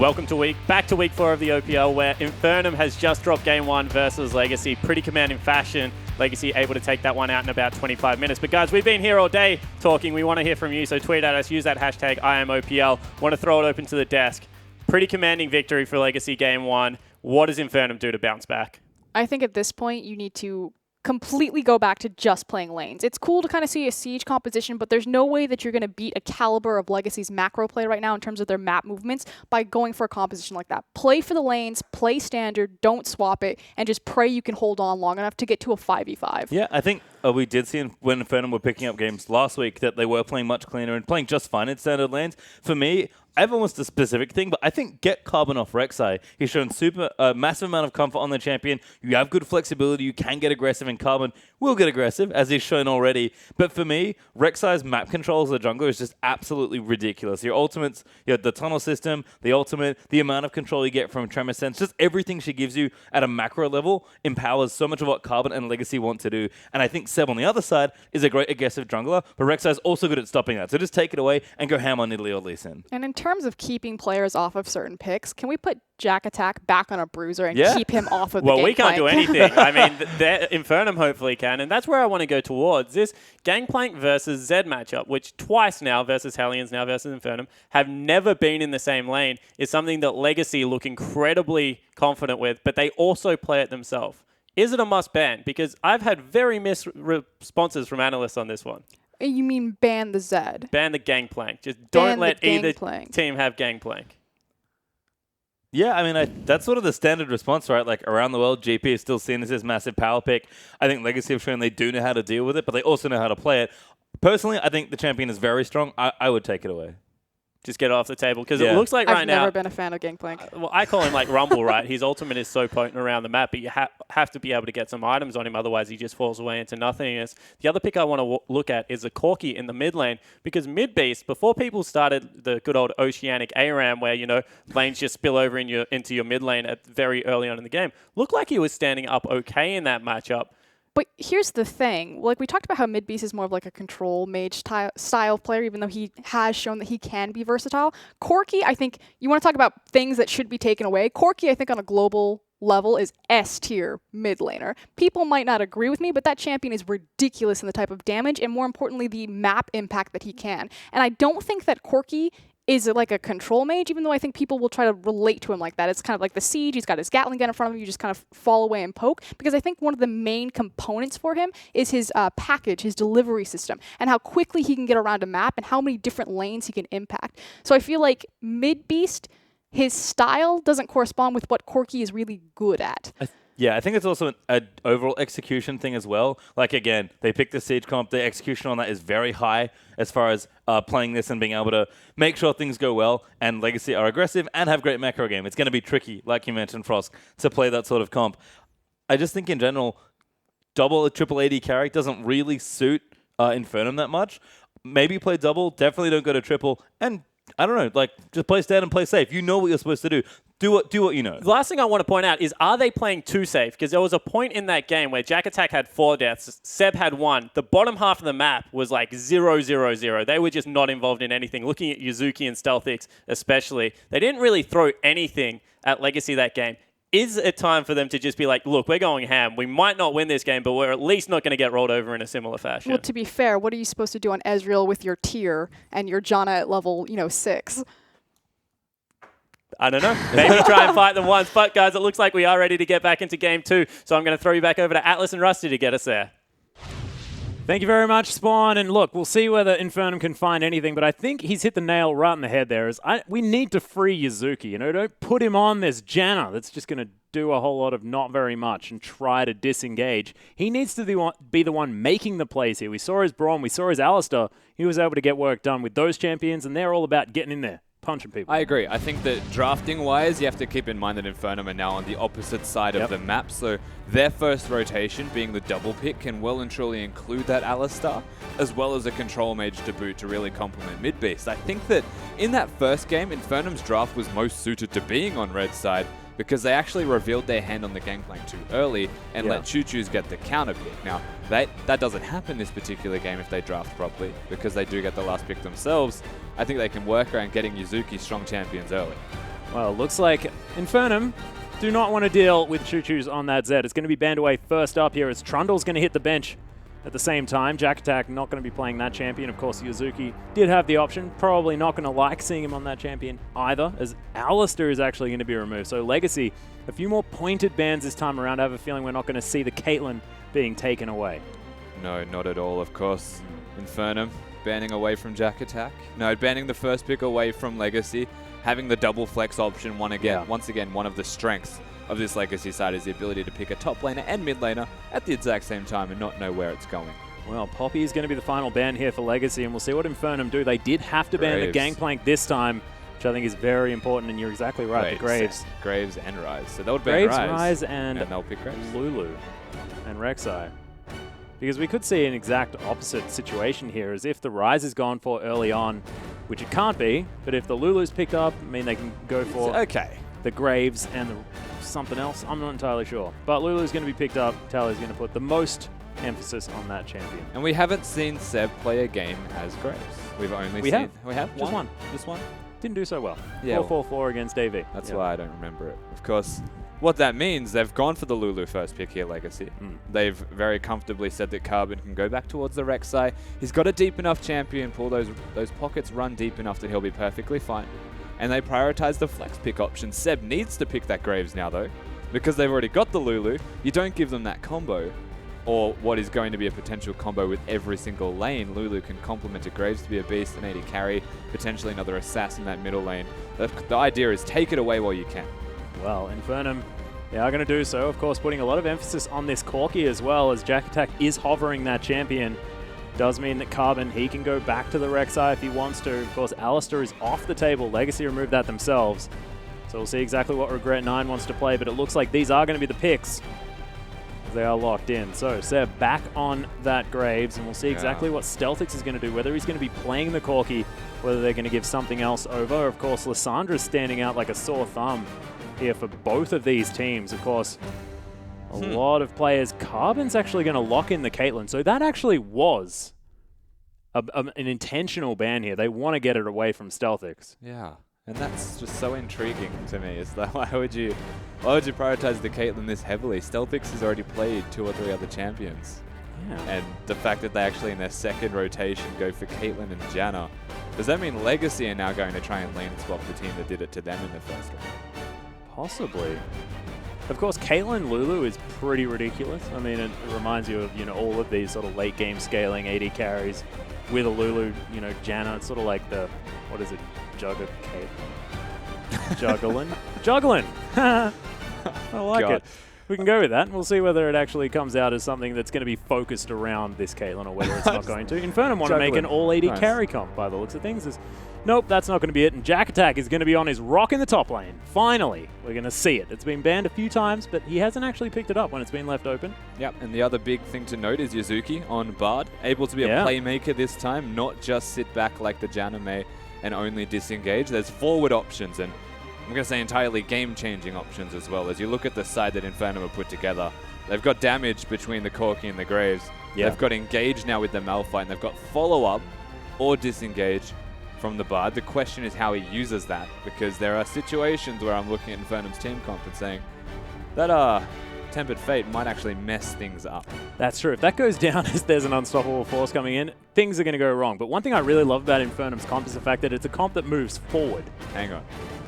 [SPEAKER 2] Welcome to back to week 4 of the OPL, where Infernum has just dropped game 1 versus Legacy. Pretty commanding fashion. Legacy able to take that one out in about 25 minutes. But guys, we've been here all day talking. We want to hear from you, so tweet at us. Use that hashtag IamOPL. Want to throw it open to the desk. Pretty commanding victory for Legacy game 1. What does Infernum do to bounce back?
[SPEAKER 3] I think at this point you need to completely go back to just playing lanes. It's cool to kind of see a siege composition, but there's no way that you're going to beat a caliber of Legacy's macro play right now in terms of their map movements by going for a composition like that. Play for the lanes, play standard, don't swap it, and just pray you can hold on long enough to get to a 5v5.
[SPEAKER 4] Yeah, I think we did see when Infernum were picking up games last week that they were playing much cleaner and playing just fine in standard lanes. For me, I have almost a specific thing, but I think get Carbon off Rek'Sai. He's shown massive amount of comfort on the champion. You have good flexibility. You can get aggressive, and Carbon will get aggressive, as he's shown already. But for me, Rek'Sai's map control as a jungler is just absolutely ridiculous. Your ultimates, the tunnel system, the ultimate, the amount of control you get from Tremor Sense, just everything she gives you at a macro level empowers so much of what Carbon and Legacy want to do. And I think Seb on the other side is a great aggressive jungler, but Rek'Sai is also good at stopping that. So just take it away and go ham on Italy or Lee Sin.
[SPEAKER 3] And in terms of keeping players off of certain picks, can we put Jack Attack back on a bruiser and keep him off of the
[SPEAKER 2] Well, we can't do anything. I mean,
[SPEAKER 3] Infernum
[SPEAKER 2] hopefully can, and that's where I want to go towards. This Gangplank versus Zed matchup, which twice now versus Hellions, now versus Infernum, have never been in the same lane, is something that Legacy look incredibly confident with, but they also play it themselves. Is it a must ban? Because I've had very mixed responses from analysts on this one.
[SPEAKER 3] You mean ban the Zed?
[SPEAKER 2] Ban the Gangplank. Just don't let either
[SPEAKER 3] Gangplank.
[SPEAKER 2] team have Gangplank.
[SPEAKER 4] Yeah, I mean, that's sort of the standard response, right? Like, around the world, GP is still seen as this massive power pick. I think Legacy have shown they do know how to deal with it, but they also know how to play it. Personally, I think the champion is very strong. I would take it away.
[SPEAKER 2] Just get it off the table. Because it looks like right now...
[SPEAKER 3] I've never been a fan of Gangplank.
[SPEAKER 2] Well, I call him like Rumble, right? His ultimate is so potent around the map, but you have to be able to get some items on him, otherwise he just falls away into nothingness. The other pick I want to look at is a Corki in the mid lane, because mid beast, before people started the good old Oceanic ARAM, where, lanes just spill over into your mid lane at very early on in the game, looked like he was standing up okay in that matchup.
[SPEAKER 3] But here's the thing. Like, we talked about how Midbeast is more of like a control mage style player, even though he has shown that he can be versatile. Corki, I think, you want to talk about things that should be taken away. Corki, I think, on a global level is S-tier mid laner. People might not agree with me, but that champion is ridiculous in the type of damage and, more importantly, the map impact that he can. And I don't think that Corki is like a control mage, even though I think people will try to relate to him like that. It's kind of like the Siege. He's got his Gatling gun in front of him. You just kind of fall away and poke. Because I think one of the main components for him is his package, his delivery system, and how quickly he can get around a map and how many different lanes he can impact. So I feel like mid-beast, his style doesn't correspond with what Corki is really good at.
[SPEAKER 4] Yeah, I think it's also an overall execution thing as well. Like, again, they picked the Siege comp. The execution on that is very high as far as playing this and being able to make sure things go well. And Legacy are aggressive and have great macro game. It's going to be tricky, like you mentioned, Frost, to play that sort of comp. I just think in general, double a triple AD carry doesn't really suit Infernum that much. Maybe play double, definitely don't go to triple, and I don't know, like, just play stand and play safe. You know what you're supposed to do. Do what you know.
[SPEAKER 2] The last thing I want to point out is, are they playing too safe? Because there was a point in that game where Jack Attack had 4 deaths, Seb had 1. The bottom half of the map was like 0-0-0. They were just not involved in anything. Looking at Yuzuki and Stealthix especially, they didn't really throw anything at Legacy that game. Is it time for them to just be like, look, we're going ham. We might not win this game, but we're at least not going to get rolled over in a similar fashion?
[SPEAKER 3] Well, to be fair, what are you supposed to do on Ezreal with your tier and your Janna at level, 6?
[SPEAKER 2] I don't know. Maybe try and fight them once. But, guys, it looks like we are ready to get back into game 2. So I'm going to throw you back over to Atlas and Rusty to get us there.
[SPEAKER 5] Thank you very much, Spawn. And look, we'll see whether Infernum can find anything, but I think he's hit the nail right in the head there. We need to free Yuzuki. Don't put him on this Janna that's just going to do a whole lot of not very much and try to disengage. He needs to be the one making the plays here. We saw his Braum, we saw his Alistair. He was able to get work done with those champions, and they're all about getting in there, punching people.
[SPEAKER 6] I agree. I think that drafting-wise, you have to keep in mind that Infernum are now on the opposite side of the map, so their first rotation, being the double pick, can well and truly include that Alistar, as well as a control mage to boot to really complement mid-beast. I think that in that first game, Infernum's draft was most suited to being on red side, because they actually revealed their hand on the Gangplank too early and let Choo-Choos get the counter pick. Now, that doesn't happen this particular game if they draft properly, because they do get the last pick themselves. I think they can work around getting Yuzuki strong champions early.
[SPEAKER 5] Well, looks like Infernum do not want to deal with Choo-Choo's on that Z. It's going to be banned away first up here as Trundle's going to hit the bench at the same time. Jack Attack not going to be playing that champion. Of course, Yuzuki did have the option. Probably not going to like seeing him on that champion either, as Alistair is actually going to be removed. So Legacy, a few more pointed bans this time around. I have a feeling we're not going to see the Caitlyn being taken away.
[SPEAKER 6] No, not at all, of course. Infernum banning away from Jack Attack. No, banning the first pick away from Legacy. Having the double flex option once again, one of the strengths of this Legacy side is the ability to pick a top laner and mid laner at the exact same time and not know where it's going.
[SPEAKER 5] Well, Poppy is going to be the final ban here for Legacy, and we'll see what Infernum do. They did have to ban the Gangplank this time, which I think is very important, and you're exactly right, the Graves.
[SPEAKER 6] Graves and Rise. So they would ban
[SPEAKER 5] Rise and
[SPEAKER 6] they'll pick Graves.
[SPEAKER 5] Lulu and Rek'Sai. Because we could see an exact opposite situation here, as if the Rise is gone for early on, which it can't be, but if the Lulu's picked up, I mean, they can go for the Graves and something else. I'm not entirely sure. But Lulu's going to be picked up. Tally's going to put the most emphasis on that champion.
[SPEAKER 6] And we haven't seen Seb play a game as Graves. We've only
[SPEAKER 5] We have
[SPEAKER 6] just
[SPEAKER 5] one.
[SPEAKER 6] Just one?
[SPEAKER 5] Didn't do so well.
[SPEAKER 6] Yeah.
[SPEAKER 5] 4-4-4 against AV.
[SPEAKER 6] That's why I don't remember it. Of course, what that means, they've gone for the Lulu first pick here, Legacy. They've very comfortably said that Carbon can go back towards the Rek'Sai. He's got a deep enough champion pool. Those pockets run deep enough that he'll be perfectly fine. And they prioritize the flex pick option. Seb needs to pick that Graves now, though, because they've already got the Lulu. You don't give them that combo, or what is going to be a potential combo with every single lane. Lulu can complement a Graves to be a beast, an AD carry, potentially another assassin in that middle lane. The idea is take it away while you can.
[SPEAKER 5] Well, Infernum, they are going to do so. Of course, putting a lot of emphasis on this Corki as well, as Jack Attack is hovering that champion. Does mean that Carbon, he can go back to the Rek'Sai if he wants to. Of course, Alistair is off the table. Legacy removed that themselves. So we'll see exactly what Regret 9 wants to play, but it looks like these are going to be the picks. They are locked in. So Seb back on that Graves, and we'll see exactly what Stealthix is going to do, whether he's going to be playing the Corki, whether they're going to give something else over. Of course, Lyssandra's standing out like a sore thumb here for both of these teams. Of course, a lot of players. Carbon's actually going to lock in the Caitlyn. So that actually was an intentional ban here. They want to get it away from Stealthix.
[SPEAKER 6] Yeah. And that's just so intriguing to me. It's like, why would you prioritize the Caitlyn this heavily? Stealthix has already played 2 or 3 other champions.
[SPEAKER 5] Yeah.
[SPEAKER 6] And the fact that they actually in their second rotation go for Caitlyn and Janna, does that mean Legacy are now going to try and lane swap the team that did it to them in the first round?
[SPEAKER 5] Possibly. Of course, Caitlyn Lulu is pretty ridiculous. I mean, it reminds you of, all of these sort of late game scaling AD carries with a Lulu, Janna. It's sort of like the, what is it? Juggling. I like it. We can go with that, and we'll see whether it actually comes out as something that's going to be focused around this Caitlyn or whether it's not going to. Infernum want to make an all-AD carry comp by the looks of things. Nope, that's not going to be it. And Jack Attack is going to be on his rock in the top lane. Finally, we're going to see it. It's been banned a few times, but he hasn't actually picked it up when it's been left open.
[SPEAKER 6] Yep, and the other big thing to note is Yuzuki on Bard, able to be a playmaker this time, not just sit back like the Janna may and only disengage. There's forward options, and I'm going to say entirely game-changing options as well. As you look at the side that Infernum have put together, they've got damage between the Corki and the Graves. They've got engage now with the Malphite, and they've got follow-up or disengage from the Bard. The question is how he uses that, because there are situations where I'm looking at Infernum's team comp and saying that Tempered Fate might actually mess things up.
[SPEAKER 5] That's true. If that goes down as there's an unstoppable force coming in, things are going to go wrong. But one thing I really love about Infernum's comp is the fact that it's a comp that moves forward.
[SPEAKER 6] Hang on.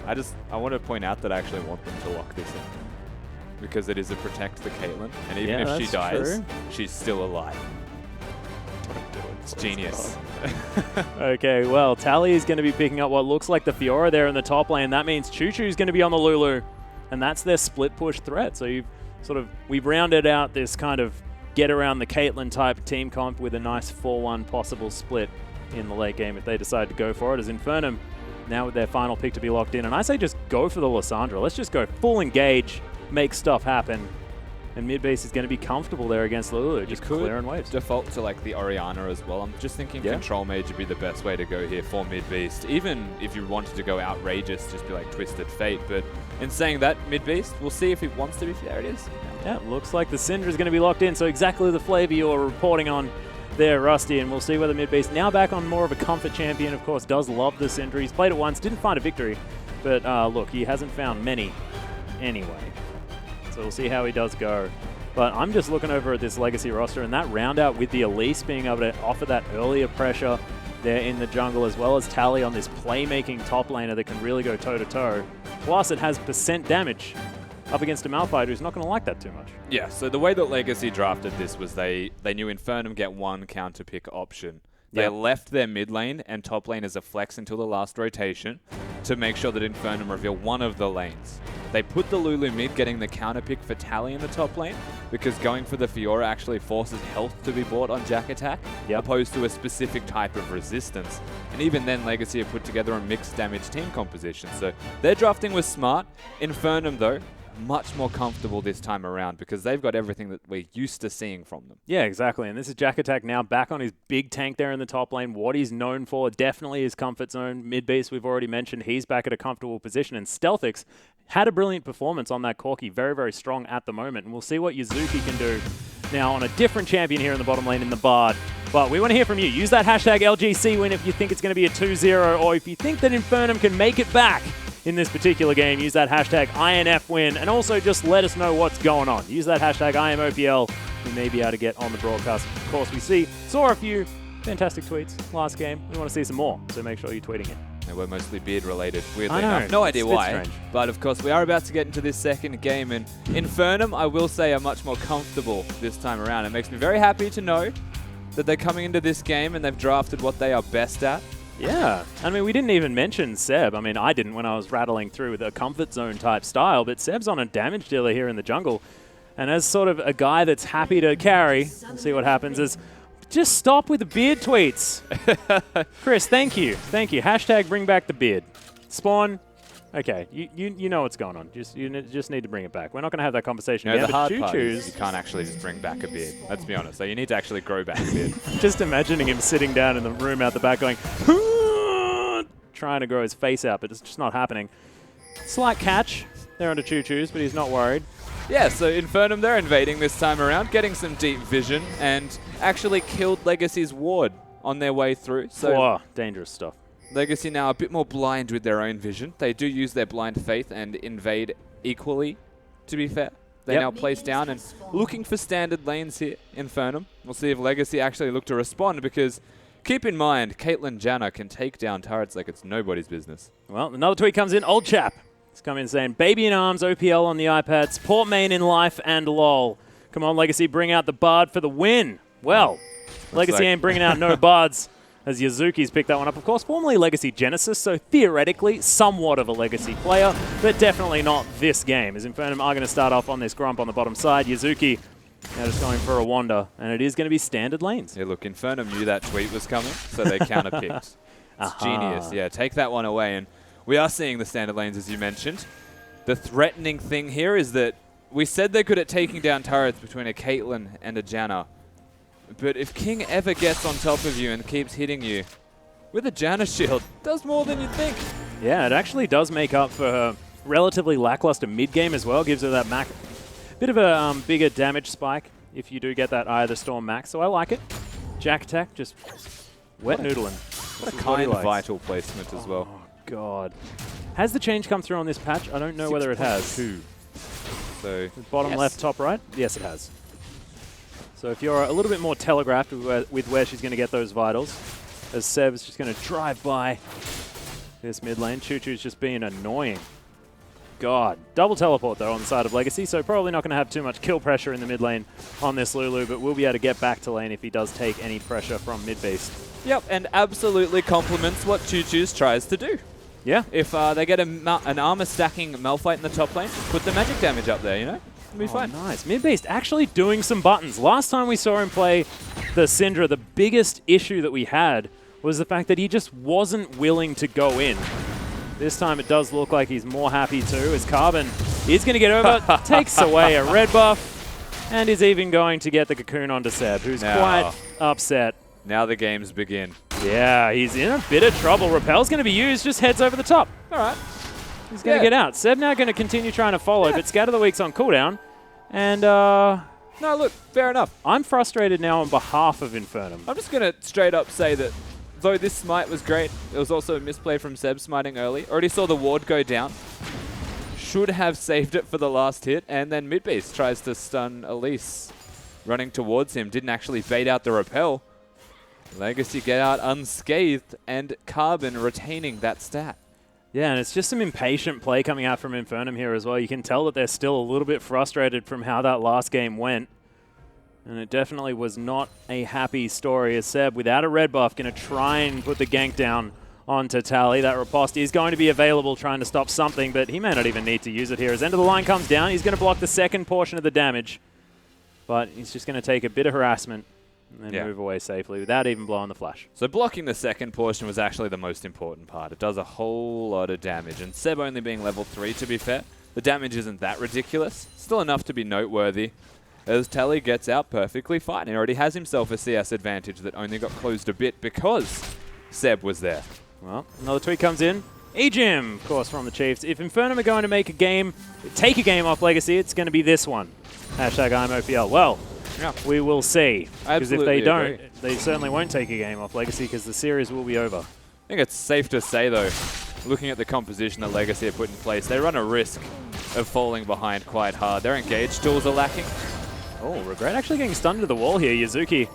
[SPEAKER 6] I want to point out that I actually want them to lock this in, because it is a protect the Caitlyn, and even if she dies, she's still alive. It's genius.
[SPEAKER 5] Okay, well, Tally is going to be picking up what looks like the Fiora there in the top lane. That means Choo-Choo's going to be on the Lulu, and that's their split push threat. So we've rounded out this kind of get around the Caitlyn type team comp with a nice 4-1 possible split in the late game if they decide to go for it. As Infernum now with their final pick to be locked in. And I say just go for the Lysandra. Let's just go full engage, make stuff happen. And mid-base is going to be comfortable there against Lulu, just clearing waves.
[SPEAKER 6] Default to like the Orianna as well. I'm just thinking Control Mage would be the best way to go here for mid-beast. Even if you wanted to go outrageous, just be like Twisted Fate. But in saying that, mid-beast, we'll see if he wants to be. There it is.
[SPEAKER 5] Yeah, looks like the Syndra is going to be locked in. So exactly the flavor you're reporting on there, Rusty. And we'll see whether mid-beast, now back on more of a comfort champion, of course, does love the Syndra. He's played it once, didn't find a victory. But look, he hasn't found many anyway. So we'll see how he does go. But I'm just looking over at this Legacy roster, and that round out with the Elise being able to offer that earlier pressure there in the jungle, as well as Tally on this playmaking top laner that can really go toe-to-toe. Plus, it has percent damage up against a Malphite who's not going to like that too much.
[SPEAKER 6] Yeah, so the way that Legacy drafted this was they knew Infernum get one counter pick option. They left their mid lane and top lane as a flex until the last rotation to make sure that Infernum reveal one of the lanes. They put the Lulu mid, getting the counter pick for Tally in the top lane, because going for the Fiora actually forces health to be bought on Jack Attack, opposed to a specific type of resistance. And even then, Legacy have put together a mixed damage team composition. So their drafting was smart. Infernum, though, much more comfortable this time around because they've got everything that we're used to seeing from them.
[SPEAKER 5] Yeah, exactly. And this is Jack Attack now back on his big tank there in the top lane. What he's known for, definitely his comfort zone. Mid-beast, we've already mentioned, he's back at a comfortable position. And Stealthix had a brilliant performance on that Corki. Very, very strong at the moment. And we'll see what Yuzuki can do now on a different champion here in the bottom lane in the Bard. But we want to hear from you. Use that hashtag LGC win if you think it's going to be a 2-0, or if you think that Infernum can make it back in this particular game. Use that hashtag INFWin, and also just let us know what's going on. Use that hashtag IMOPL. We may be able to get on the broadcast. Of course, we saw a few fantastic tweets last game. We want to see some more, so make sure you're tweeting it.
[SPEAKER 6] They were mostly beard related, weirdly
[SPEAKER 5] I know.
[SPEAKER 6] enough. No idea
[SPEAKER 5] It's a bit
[SPEAKER 6] why.
[SPEAKER 5] strange.
[SPEAKER 6] But of course, we are about to get into this second game, and Infernum, I will say, are much more comfortable this time around. It makes me very happy to know that they're coming into this game and they've drafted what they are best at.
[SPEAKER 5] Yeah. I mean, we didn't even mention Seb. I mean, I didn't when I was rattling through with a comfort zone type style, but Seb's on a damage dealer here in the jungle. And as sort of a guy that's happy to carry, we'll see what happens, is just stop with the beard tweets. Chris, thank you. Thank you. Hashtag bring back the beard. Spawn, okay, you know what's going on. You just need to bring it back. We're not going to have that conversation
[SPEAKER 6] You know,
[SPEAKER 5] again,
[SPEAKER 6] the
[SPEAKER 5] but
[SPEAKER 6] hard part is
[SPEAKER 5] Choo-Choo's
[SPEAKER 6] you can't actually just bring back a beard. Let's be honest. So you need to actually grow back a beard.
[SPEAKER 5] just imagining him sitting down in the room out the back going, trying to grow his face out, but it's just not happening. Slight catch there under Choo-Choo's, but he's not worried.
[SPEAKER 6] Yeah, so Infernum, they're invading this time around, getting some deep vision, and actually killed Legacy's ward on their way through. So
[SPEAKER 5] Whoa, dangerous stuff.
[SPEAKER 6] Legacy now a bit more blind with their own vision. They do use their blind faith and invade equally, to be fair. They now place down and looking for standard lanes here, Infernum. We'll see if Legacy actually look to respond, because keep in mind, Caitlyn Janna can take down turrets like it's nobody's business.
[SPEAKER 5] Well, another tweet comes in. Old chap. He's come in saying, baby in arms, OPL on the iPad, support main in life, and lol. Come on, Legacy, bring out the Bard for the win. Well, Legacy ain't bringing out no Bards, as Yuzuki's picked that one up. Of course, formerly Legacy Genesis, so theoretically somewhat of a Legacy player, but definitely not this game, as Infernum are going to start off on this Grump on the bottom side. Yuzuki now just going for a wander, and it is going to be standard lanes.
[SPEAKER 6] Yeah, look, Infernum knew that tweet was coming, so they counterpicked. It's genius. Yeah, take that one away. And we are seeing the standard lanes, as you mentioned. The threatening thing here is that we said they're good at taking down turrets between a Caitlyn and a Janna. But if King ever gets on top of you and keeps hitting you with a Janna shield, does more than you'd think.
[SPEAKER 5] Yeah, it actually does make up for her relatively lackluster mid-game as well. Gives her that bit of a bigger damage spike if you do get that Eye of the Storm max. So I like it. Jack Attack, just wet noodling.
[SPEAKER 6] What a kind, vital placement as well.
[SPEAKER 5] Oh, God. Has the change come through on this patch? I don't know whether it has.
[SPEAKER 6] So
[SPEAKER 5] The bottom left, top right? Yes, it has. So if you're a little bit more telegraphed with where she's going to get those vitals, as Seb's just going to drive by this mid lane. Choo-Choo's just being annoying. God. Double teleport, though, on the side of Legacy, so probably not going to have too much kill pressure in the mid lane on this Lulu, but we'll be able to get back to lane if he does take any pressure from mid-beast.
[SPEAKER 6] Yep, and absolutely complements what Choo-Choo's tries to do.
[SPEAKER 5] Yeah.
[SPEAKER 6] If they get an armor-stacking Malphite in the top lane, put the magic damage up there, you know? It'll be fine.
[SPEAKER 5] Nice. Mid-beast actually doing some buttons. Last time we saw him play the Syndra, the biggest issue that we had was the fact that he just wasn't willing to go in. This time it does look like he's more happy to, as Carbon is going to get over, takes away a red buff, and is even going to get the cocoon onto Seb, who's quite upset.
[SPEAKER 6] Now the games begin.
[SPEAKER 5] Yeah, he's in a bit of trouble. Repel's going to be used, just heads over the top.
[SPEAKER 6] All right.
[SPEAKER 5] He's going to get out. Seb now going to continue trying to follow, but Scatter the Week's on cooldown. And, no,
[SPEAKER 6] look, fair enough.
[SPEAKER 5] I'm frustrated now on behalf of Infernum.
[SPEAKER 6] I'm just going to straight up say that though this smite was great, it was also a misplay from Seb smiting early. Already saw the ward go down. Should have saved it for the last hit, and then Midbeast tries to stun Elise. Running towards him, didn't actually bait out the repel. Legacy get out unscathed, and Carbon retaining that stat.
[SPEAKER 5] Yeah, and it's just some impatient play coming out from Infernum here as well. You can tell that they're still a little bit frustrated from how that last game went. And it definitely was not a happy story as Seb, without a red buff, going to try and put the gank down onto Tally. That riposte is going to be available trying to stop something, but he may not even need to use it here. As end of the line comes down, he's going to block the second portion of the damage. But he's just going to take a bit of harassment and then move away safely without even blowing the flash.
[SPEAKER 6] So blocking the second portion was actually the most important part. It does a whole lot of damage, and Seb only being level 3, to be fair, the damage isn't that ridiculous. Still enough to be noteworthy, as Tally gets out perfectly fine. He already has himself a CS advantage that only got closed a bit because Seb was there.
[SPEAKER 5] Well, another tweet comes in. E-Jim, of course, from the Chiefs. If Infernum are going to make a game, take a game off Legacy, it's going to be this one. Hashtag I'm OPL. Well, we will see. Because if they don't, they certainly won't take a game off Legacy because the series will be over.
[SPEAKER 6] I think it's safe to say, though, looking at the composition that Legacy have put in place, they run a risk of falling behind quite hard. Their engage tools are lacking.
[SPEAKER 5] Oh, Regret actually getting stunned to the wall here. Yuzuki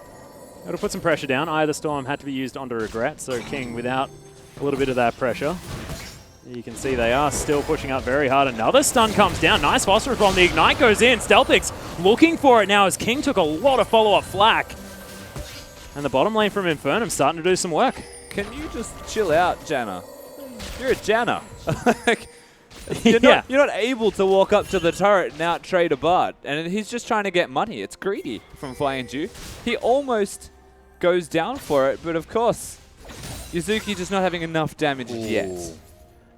[SPEAKER 5] got to put some pressure down. Eye of the Storm had to be used onto Regret, so King without a little bit of that pressure. You can see they are still pushing up very hard. Another stun comes down. Nice phosphorus bomb. The Ignite goes in. Stealthix looking for it now as King took a lot of follow-up flak. And the bottom lane from Infernum starting to do some work.
[SPEAKER 6] Can you just chill out, Janna? You're a Janna. You're not able to walk up to the turret and out-trade a Bard. And he's just trying to get money. It's greedy from Flying Dew. He almost goes down for it, but of course, Yuzuki just not having enough damage yet.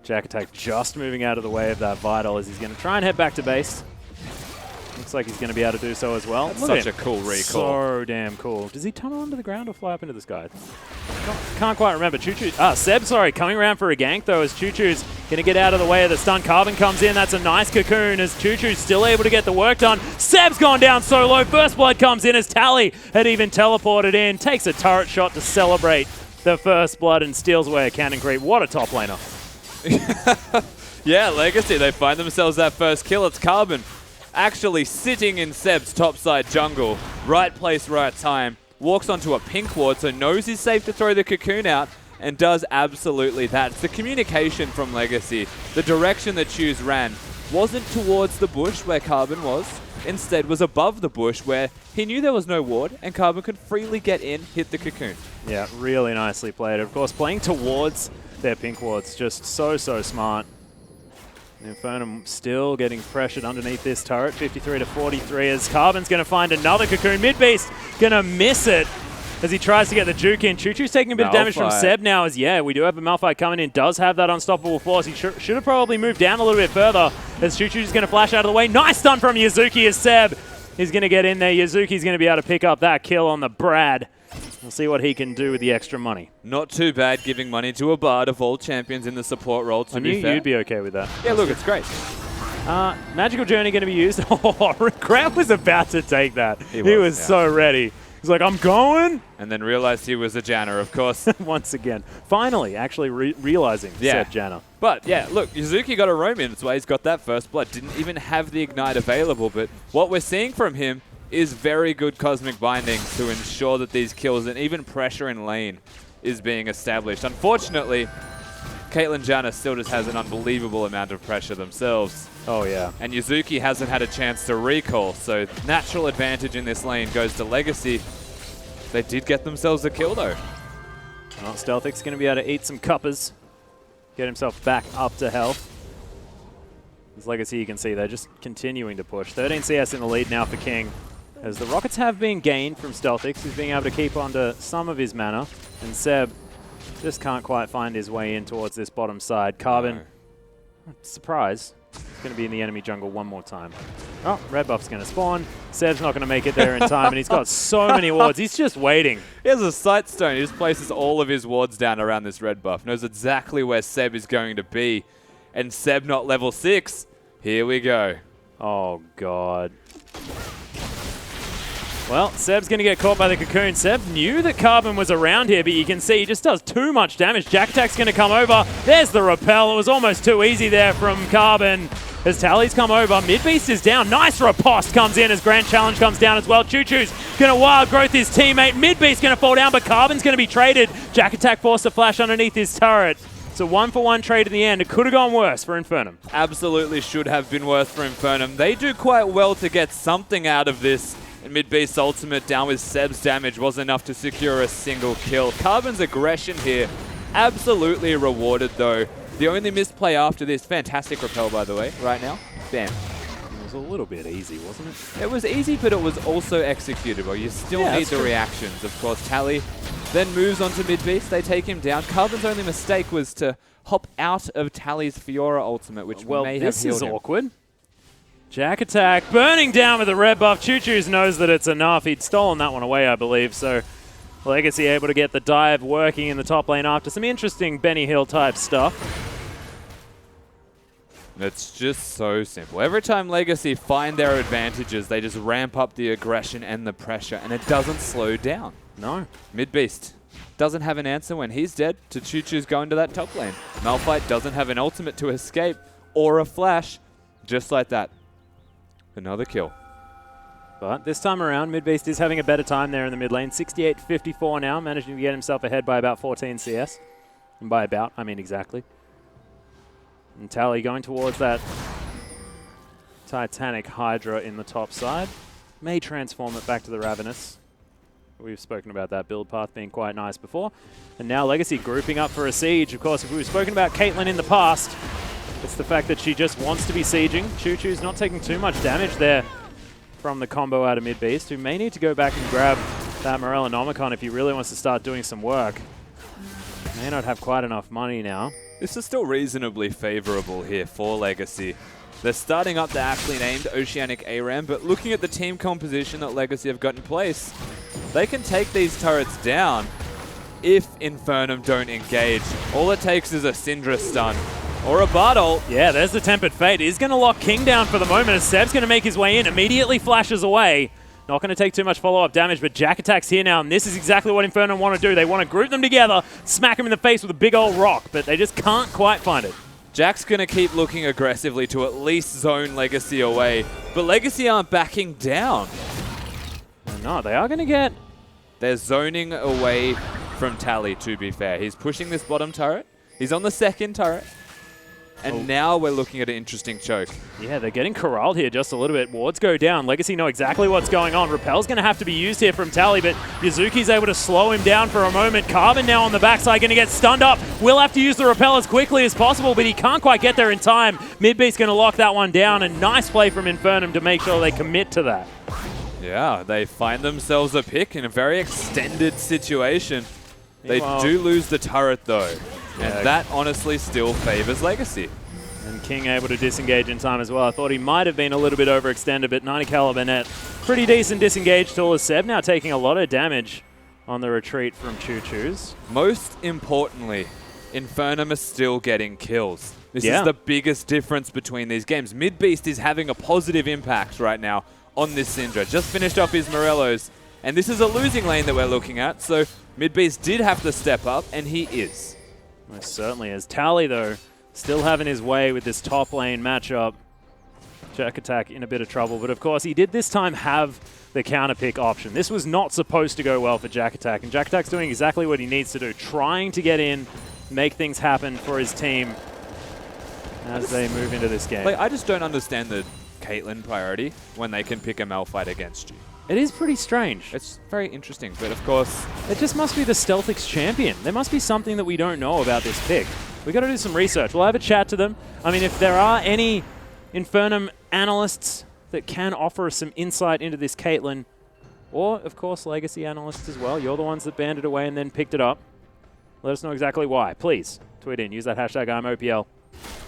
[SPEAKER 5] Jack Attack just moving out of the way of that Vital as he's going to try and head back to base. Looks like he's going to be able to do so as well.
[SPEAKER 6] That's such a cool recall.
[SPEAKER 5] So damn cool. Does he tunnel onto the ground or fly up into the sky? Can't quite remember. Seb, coming around for a gank though as Choo Choo's going to get out of the way of the stun. Carbon comes in. That's a nice cocoon as Choo Choo's still able to get the work done. Seb's gone down so low. First blood comes in as Tally had even teleported in. Takes a turret shot to celebrate the first blood and steals away a cannon creep. What a top laner.
[SPEAKER 6] Yeah, Legacy, they find themselves that first kill. It's Carbon actually sitting in Seb's topside jungle. Right place, right time. Walks onto a pink ward, so knows he's safe to throw the cocoon out, and does absolutely that. It's the communication from Legacy. The direction that Choose ran wasn't towards the bush where Carbon was. Instead was above the bush where he knew there was no ward, and Carbon could freely get in, hit the cocoon.
[SPEAKER 5] Yeah, really nicely played. Of course, playing towards their pink wards, just so smart. Infernum still getting pressured underneath this turret, 53 to 43, as Carbon's going to find another cocoon. Midbeast going to miss it as he tries to get the juke in. Choo Choo's taking a bit of damage from Seb now as, we do have a Malphite coming in, does have that unstoppable force. He should have probably moved down a little bit further as Choo Choo's going to flash out of the way. Nice stun from Yuzuki as Seb is going to get in there. Yuzuki's going to be able to pick up that kill on the Brad. We'll see what he can do with the extra money.
[SPEAKER 6] Not too bad giving money to a Bard of all champions in the support role, to be fair.
[SPEAKER 5] You'd be okay with that.
[SPEAKER 6] Yeah, look, it's great.
[SPEAKER 5] Magical Journey going to be used. Oh, Regret was about to take that. He was so ready. He's like, I'm going.
[SPEAKER 6] And then realized he was a Janna, of course.
[SPEAKER 5] Once again. Finally, actually realizing said Janna.
[SPEAKER 6] But, look, Yuzuki got a roam in. That's why he's got that first blood. Didn't even have the Ignite available. But what we're seeing from him is very good Cosmic Binding to ensure that these kills and even pressure in lane is being established. Unfortunately, Caitlyn Janna still just has an unbelievable amount of pressure themselves.
[SPEAKER 5] Oh, yeah.
[SPEAKER 6] And Yuzuki hasn't had a chance to recall, so natural advantage in this lane goes to Legacy. They did get themselves a kill, though.
[SPEAKER 5] Well, Stealthic's going to be able to eat some cuppers, get himself back up to health. As Legacy, you can see, they're just continuing to push. 13 CS in the lead now for King, as the Rockets have been gained from Stealthix, who's being able to keep onto some of his mana, and Seb just can't quite find his way in towards this bottom side. Carbon, surprise, he's going to be in the enemy jungle one more time. Oh, red buff's going to spawn. Seb's not going to make it there in time, and he's got so many wards. He's just waiting.
[SPEAKER 6] He has a sight stone. He just places all of his wards down around this red buff. Knows exactly where Seb is going to be. And Seb not level 6. Here we go.
[SPEAKER 5] Oh, God. Well, Seb's going to get caught by the cocoon. Seb knew that Carbon was around here, but you can see he just does too much damage. Jack Attack's going to come over. There's the repel. It was almost too easy there from Carbon. As Tally's come over, Midbeast is down. Nice riposte comes in as Grand Challenge comes down as well. Choo Choo's going to wild growth his teammate. Midbeast going to fall down, but Carbon's going to be traded. Jack Attack forced a flash underneath his turret. It's a 1-for-1 trade in the end. It could have gone worse for Infernum.
[SPEAKER 6] Absolutely should have been worse for Infernum. They do quite well to get something out of this. And Midbeast's ultimate down with Seb's damage was enough to secure a single kill. Carbon's aggression here absolutely rewarded though. The only misplay after this, fantastic repel by the way, right now. Bam.
[SPEAKER 5] It was a little bit easy, wasn't it?
[SPEAKER 6] It was easy, but it was also executable. You still need the reactions. Of course, Tally then moves on to Midbeast. They take him down. Carbon's only mistake was to hop out of Tally's Fiora ultimate, which may have healed him.
[SPEAKER 5] Well, this is awkward. Jack Attack burning down with the red buff. Choo Choo's knows that it's enough. He'd stolen that one away, I believe, so Legacy able to get the dive working in the top lane after some interesting Benny Hill type stuff.
[SPEAKER 6] It's just so simple. Every time Legacy find their advantages, they just ramp up the aggression and the pressure, and it doesn't slow down.
[SPEAKER 5] No.
[SPEAKER 6] Midbeast doesn't have an answer when he's dead to Choo Choo's going to that top lane. Malphite doesn't have an ultimate to escape or a flash, just like that. Another kill.
[SPEAKER 5] But this time around, Midbeast is having a better time there in the mid lane. 68-54 now, managing to get himself ahead by about 14 CS. And by about, I mean exactly. And Tally going towards that Titanic Hydra in the top side. May transform it back to the Ravenous. We've spoken about that build path being quite nice before. And now Legacy grouping up for a siege. Of course, if we've spoken about Caitlyn in the past, it's the fact that she just wants to be sieging. Choo Choo's not taking too much damage there from the combo out of Midbeast, who may need to go back and grab that Morellonomicon if he really wants to start doing some work. May not have quite enough money now.
[SPEAKER 6] This is still reasonably favorable here for Legacy. They're starting up the aptly named Oceanic ARAM, but looking at the team composition that Legacy have got in place, they can take these turrets down if Infernum don't engage. All it takes is a Syndra stun or a Bardolt.
[SPEAKER 5] Yeah, there's the Tempered Fate. He's going to lock King down for the moment as Seb's going to make his way in, immediately flashes away. Not going to take too much follow-up damage, but Jack Attack's here now, and this is exactly what Infernum want to do. They want to group them together, smack him in the face with a big old rock, but they just can't quite find it.
[SPEAKER 6] Jack's going to keep looking aggressively to at least zone Legacy away, but Legacy aren't backing down.
[SPEAKER 5] No, they are going to get...
[SPEAKER 6] They're zoning away from Tally, to be fair. He's pushing this bottom turret. He's on the second turret. And now we're looking at an interesting choke.
[SPEAKER 5] Yeah, they're getting corralled here just a little bit. Wards go down. Legacy know exactly what's going on. Repel's going to have to be used here from Tally, but Yuzuki's able to slow him down for a moment. Carbon now on the backside, going to get stunned up. Will have to use the repel as quickly as possible, but he can't quite get there in time. Midbeast's going to lock that one down, and nice play from Infernum to make sure they commit to that.
[SPEAKER 6] Yeah, they find themselves a pick in a very extended situation. They do lose the turret, though. And that honestly still favors Legacy.
[SPEAKER 5] And King able to disengage in time as well. I thought he might have been a little bit overextended, but 90 caliber net. Pretty decent disengage tool as Seb now taking a lot of damage on the retreat from Choo Choo's.
[SPEAKER 6] Most importantly, Infernum is still getting kills. This is the biggest difference between these games. Midbeast is having a positive impact right now on this Syndra. Just finished off his Morellos. And this is a losing lane that we're looking at, so Midbeast did have to step up, and he is.
[SPEAKER 5] Most certainly is. Tally, though, still having his way with this top lane matchup. Jack Attack in a bit of trouble, but of course he did this time have the counter pick option. This was not supposed to go well for Jack Attack, and Jack Attack's doing exactly what he needs to do, trying to get in, make things happen for his team as they move into this game.
[SPEAKER 6] Like, I just don't understand the Caitlyn priority when they can pick a Malphite against you.
[SPEAKER 5] It is pretty strange.
[SPEAKER 6] It's very interesting, but of course...
[SPEAKER 5] It just must be the Stealthix champion. There must be something that we don't know about this pick. We've got to do some research. We'll have a chat to them. I mean, if there are any Infernum analysts that can offer us some insight into this Caitlyn, or, of course, Legacy analysts as well, you're the ones that banned it away and then picked it up. Let us know exactly why. Please, tweet in. Use that hashtag I'mOPL.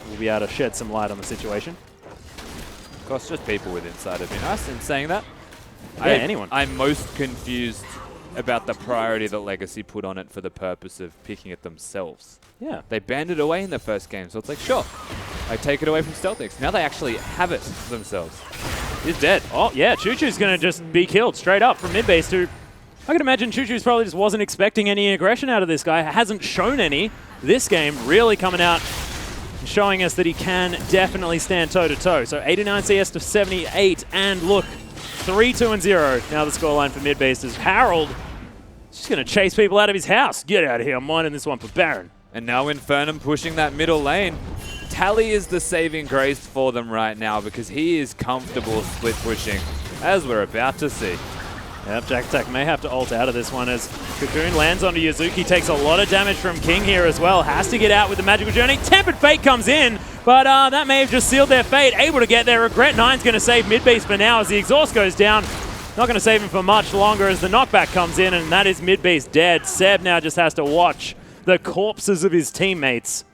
[SPEAKER 5] We'll be able to shed some light on the situation.
[SPEAKER 6] Of course, just people with insight would be nice in saying that.
[SPEAKER 5] Yeah, anyone.
[SPEAKER 6] I'm most confused about the priority that Legacy put on it for the purpose of picking it themselves.
[SPEAKER 5] Yeah.
[SPEAKER 6] They banned it away in the first game, so it's like, sure, I take it away from Stealthix. Now they actually have it themselves. He's dead.
[SPEAKER 5] Oh, yeah, Choo-Choo's going to just be killed straight up from mid-base too. I can imagine Choo-Choo's probably just wasn't expecting any aggression out of this guy. Hasn't shown any this game, really coming out and showing us that he can definitely stand toe-to-toe. So 89 CS to 78, and look, 3-2-0. Now the scoreline for mid-base is Harold just going to chase people out of his house. Get out of here. I'm minding this one for Baron.
[SPEAKER 6] And now Infernum pushing that middle lane. Tally is the saving grace for them right now because he is comfortable split pushing, as we're about to see.
[SPEAKER 5] Yep, Jack Attack may have to ult out of this one as Cocoon lands onto Yuzuki, takes a lot of damage from King here as well. Has to get out with the Magical Journey. Tempered Fate comes in, but that may have just sealed their fate. Able to get there. Regret 9's going to save mid-base for now as the exhaust goes down. Not going to save him for much longer as the knockback comes in, and that is mid-base dead. Seb now just has to watch the corpses of his teammates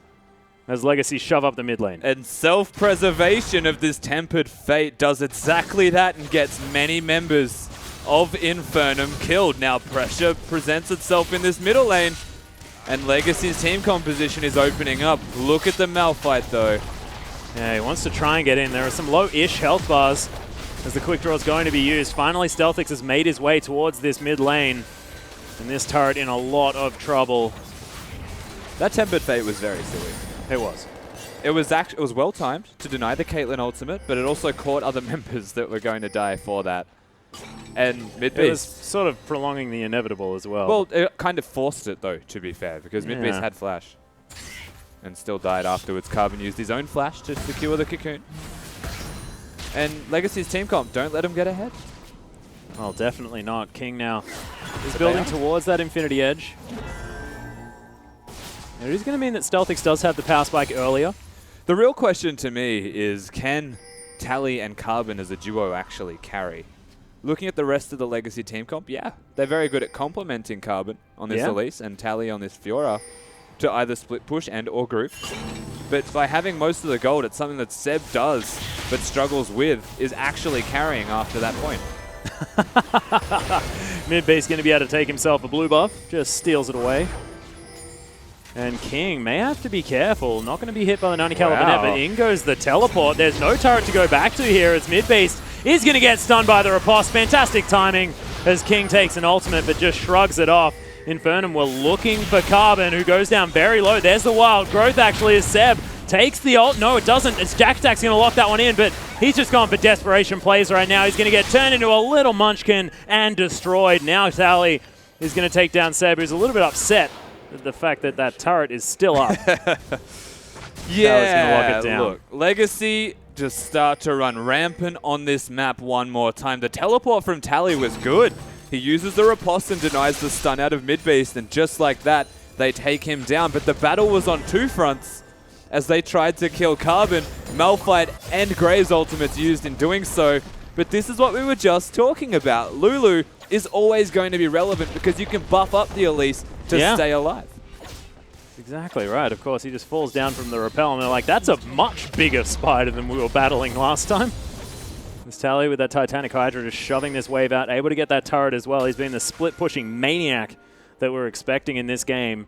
[SPEAKER 5] as Legacy shove up the mid lane.
[SPEAKER 6] And self-preservation of this Tempered Fate does exactly that and gets many members of Infernum killed. Now pressure presents itself in this middle lane, and Legacy's team composition is opening up. Look at the Malphite though.
[SPEAKER 5] Yeah, he wants to try and get in. There are some low-ish health bars as the quick draw is going to be used. Finally, Stealthix has made his way towards this mid lane, and this turret in a lot of trouble.
[SPEAKER 6] That Tempered Fate was very silly.
[SPEAKER 5] It was.
[SPEAKER 6] It was well timed to deny the Caitlyn ultimate, but it also caught other members that were going to die for that. And mid-base...
[SPEAKER 5] It was sort of prolonging the inevitable as well.
[SPEAKER 6] Well, it kind of forced it, though, to be fair, because mid-base had flash. And still died afterwards. Carbon used his own flash to secure the Cocoon. And Legacy's team comp, don't let him get ahead.
[SPEAKER 5] Well, definitely not. King now is building towards that Infinity Edge. It is going to mean that Stealthix does have the power spike earlier.
[SPEAKER 6] The real question to me is, can Tally and Carbon as a duo actually carry? Looking at the rest of the Legacy team comp, yeah, they're very good at complementing Carbon on this Elise and Tally on this Fiora to either split push and or group. But by having most of the gold, it's something that Seb does but struggles with, is actually carrying after that point.
[SPEAKER 5] Mid-base going to be able to take himself a blue buff, just steals it away. And King may have to be careful. Not going to be hit by the 90 caliber net, but in goes the teleport. There's no turret to go back to here as mid-base is going to get stunned by the riposte. Fantastic timing as King takes an ultimate, but just shrugs it off. Infernum were looking for Carbon, who goes down very low. There's the wild growth, actually, as Seb takes the ult. No, it doesn't. It's Jack Attack's going to lock that one in, but he's just gone for desperation plays right now. He's going to get turned into a little munchkin and destroyed. Now Tally is going to take down Seb, who's a little bit upset at the fact that that turret is still up.
[SPEAKER 6] Yeah, look, Legacy just start to run rampant on this map one more time. The teleport from Tally was good. He uses the riposte and denies the stun out of mid-base, and just like that, they take him down. But the battle was on two fronts as they tried to kill Carbon. Malphite and Gray's ultimates used in doing so. But this is what we were just talking about. Lulu is always going to be relevant because you can buff up the Elise to stay alive.
[SPEAKER 5] Exactly right. Of course, he just falls down from the rappel, and they're like, that's a much bigger spider than we were battling last time. This Tally with that Titanic Hydra just shoving this wave out, able to get that turret as well. He's been the split-pushing maniac that we're expecting in this game.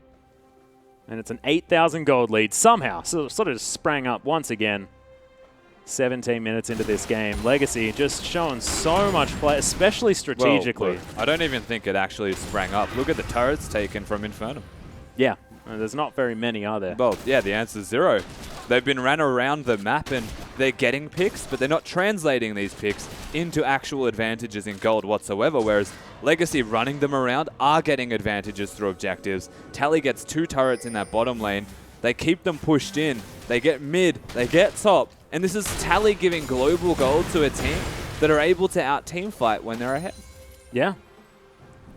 [SPEAKER 5] And it's an 8,000 gold lead somehow. So it sort of sprang up once again. 17 minutes into this game. Legacy just showing so much play, especially strategically.
[SPEAKER 6] Well, I don't even think it actually sprang up. Look at the turrets taken from Infernum.
[SPEAKER 5] Yeah, there's not very many, are there?
[SPEAKER 6] Well, yeah, the answer is 0. They've been ran around the map and they're getting picks, but they're not translating these picks into actual advantages in gold whatsoever, whereas Legacy running them around are getting advantages through objectives. Tally gets 2 turrets in that bottom lane. They keep them pushed in. They get mid. They get top. And this is Tally giving global gold to a team that are able to out-team fight when they're ahead.
[SPEAKER 5] Yeah.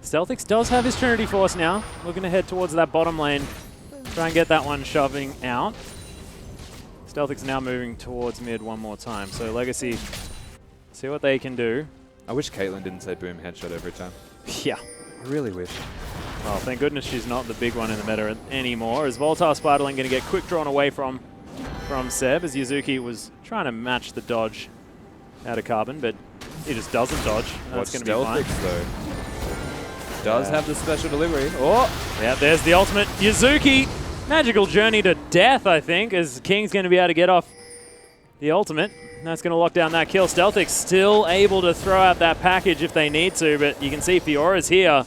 [SPEAKER 5] Stealthix does have his Trinity Force now. Looking to head towards that bottom lane. Try and get that one shoving out. Stealthix now moving towards mid one more time. So Legacy, see what they can do.
[SPEAKER 6] I wish Caitlyn didn't say boom headshot every time.
[SPEAKER 5] Yeah.
[SPEAKER 6] I really wish.
[SPEAKER 5] Well, thank goodness she's not the big one in the meta anymore. As Voltar Spiderling going to get quick drawn away from Seb, as Yuzuki was trying to match the dodge out of Carbon, but he just doesn't dodge. That's going to be fine.
[SPEAKER 6] Though. Does have the special delivery. Oh!
[SPEAKER 5] Yeah, there's the ultimate. Yuzuki, magical journey to death, I think, as King's going to be able to get off the ultimate. That's going to lock down that kill. Stealthix still able to throw out that package if they need to, but you can see Fiora's here.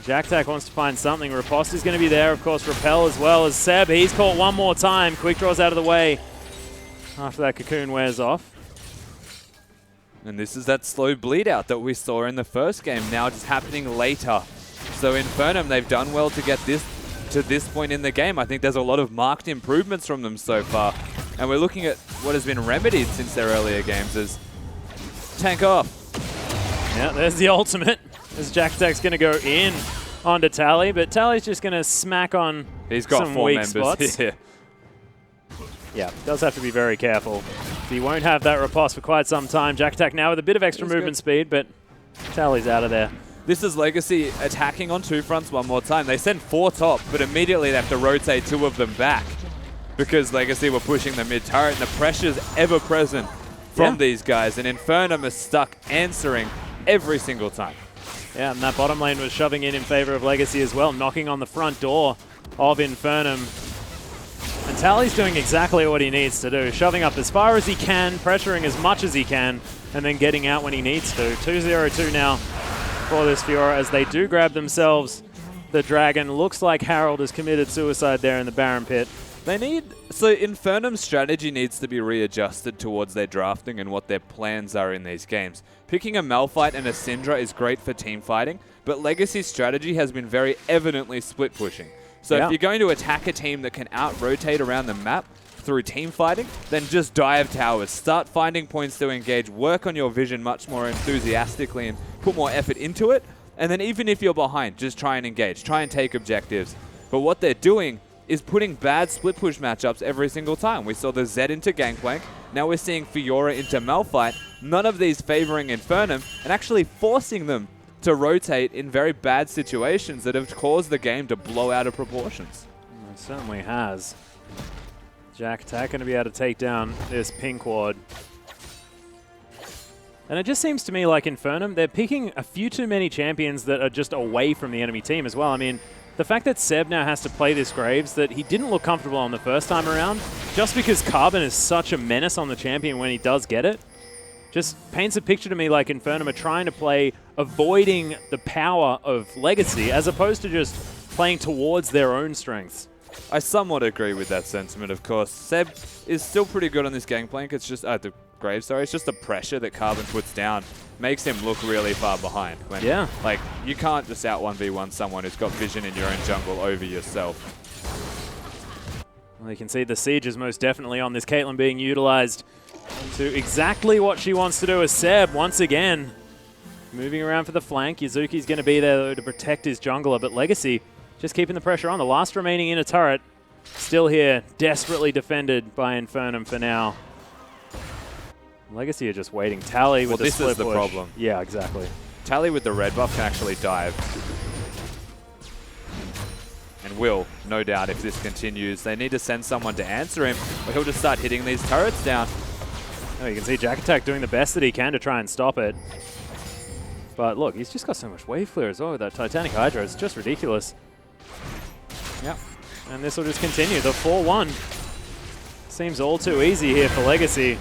[SPEAKER 5] JackTack wants to find something. Riposte is going to be there, of course. Repel as well as Seb. He's caught one more time. Quick draws out of the way after that cocoon wears off.
[SPEAKER 6] And this is that slow bleed out that we saw in the first game, now just happening later. So Infernum, they've done well to get this to this point in the game. I think there's a lot of marked improvements from them so far. And we're looking at what has been remedied since their earlier games as tank off.
[SPEAKER 5] Yeah, there's the ultimate. As JackTack's going to go in onto Tally, but Tally's just going to smack on
[SPEAKER 6] He's got
[SPEAKER 5] some
[SPEAKER 6] 4
[SPEAKER 5] weak
[SPEAKER 6] members
[SPEAKER 5] spots.
[SPEAKER 6] here.
[SPEAKER 5] Yeah, does have to be very careful. He won't have that riposte for quite some time. JackTack now with a bit of extra movement speed, but Tally's out of there.
[SPEAKER 6] This is Legacy attacking on 2 fronts one more time. They send 4 top, but immediately they have to rotate 2 of them back because Legacy were pushing the mid turret, and the pressure's ever present from these guys, and Infernum is stuck answering every single time.
[SPEAKER 5] Yeah, and that bottom lane was shoving in favor of Legacy as well, knocking on the front door of Infernum. And Tally's doing exactly what he needs to do, shoving up as far as he can, pressuring as much as he can, and then getting out when he needs to. 2-0-2 now for this Fiora as they do grab themselves the dragon. Looks like Harold has committed suicide there in the Baron pit.
[SPEAKER 6] So Infernum's strategy needs to be readjusted towards their drafting and what their plans are in these games. Picking a Malphite and a Syndra is great for team fighting, but Legacy's strategy has been very evidently split pushing. So if you're going to attack a team that can out-rotate around the map through team fighting, then just dive towers. Start finding points to engage, work on your vision much more enthusiastically and put more effort into it. And then even if you're behind, just try and engage, try and take objectives. But what they're doing is putting bad split push matchups every single time. We saw the Zed into Gangplank. Now we're seeing Fiora into Malphite. None of these favoring Infernum and actually forcing them to rotate in very bad situations that have caused the game to blow out of proportions.
[SPEAKER 5] It certainly has. JackTack going to be able to take down this pink ward. And it just seems to me like Infernum, they're picking a few too many champions that are just away from the enemy team as well. I mean, the fact that Seb now has to play this Graves that he didn't look comfortable on the first time around, just because Carbon is such a menace on the champion when he does get it, just paints a picture to me like Infernum are trying to play avoiding the power of Legacy as opposed to just playing towards their own strengths.
[SPEAKER 6] I somewhat agree with that sentiment, of course. Seb is still pretty good on this Gangplank. It's just, the Graves, sorry. It's just the pressure that Carbon puts down makes him look really far behind. When, like, you can't just out 1v1 someone who's got vision in your own jungle over yourself.
[SPEAKER 5] Well, you can see the siege is most definitely on this Caitlyn being utilized to exactly what she wants to do as Seb once again. Moving around for the flank. Yuzuki's going to be there, though, to protect his jungler, but Legacy just keeping the pressure on. The last remaining inner turret still here, desperately defended by Infernum for now. Legacy are just waiting. Tally with the split
[SPEAKER 6] this is the
[SPEAKER 5] push.
[SPEAKER 6] problem.
[SPEAKER 5] Yeah, exactly.
[SPEAKER 6] Tally with the red buff can actually dive. And will, no doubt, if this continues. They need to send someone to answer him, or he'll just start hitting these turrets down.
[SPEAKER 5] Oh, you can see JackTack doing the best that he can to try and stop it. But look, he's just got so much wave clear as well with that Titanic Hydra. It's just ridiculous. Yep. And this will just continue. The 4-1 seems all too easy here for Legacy.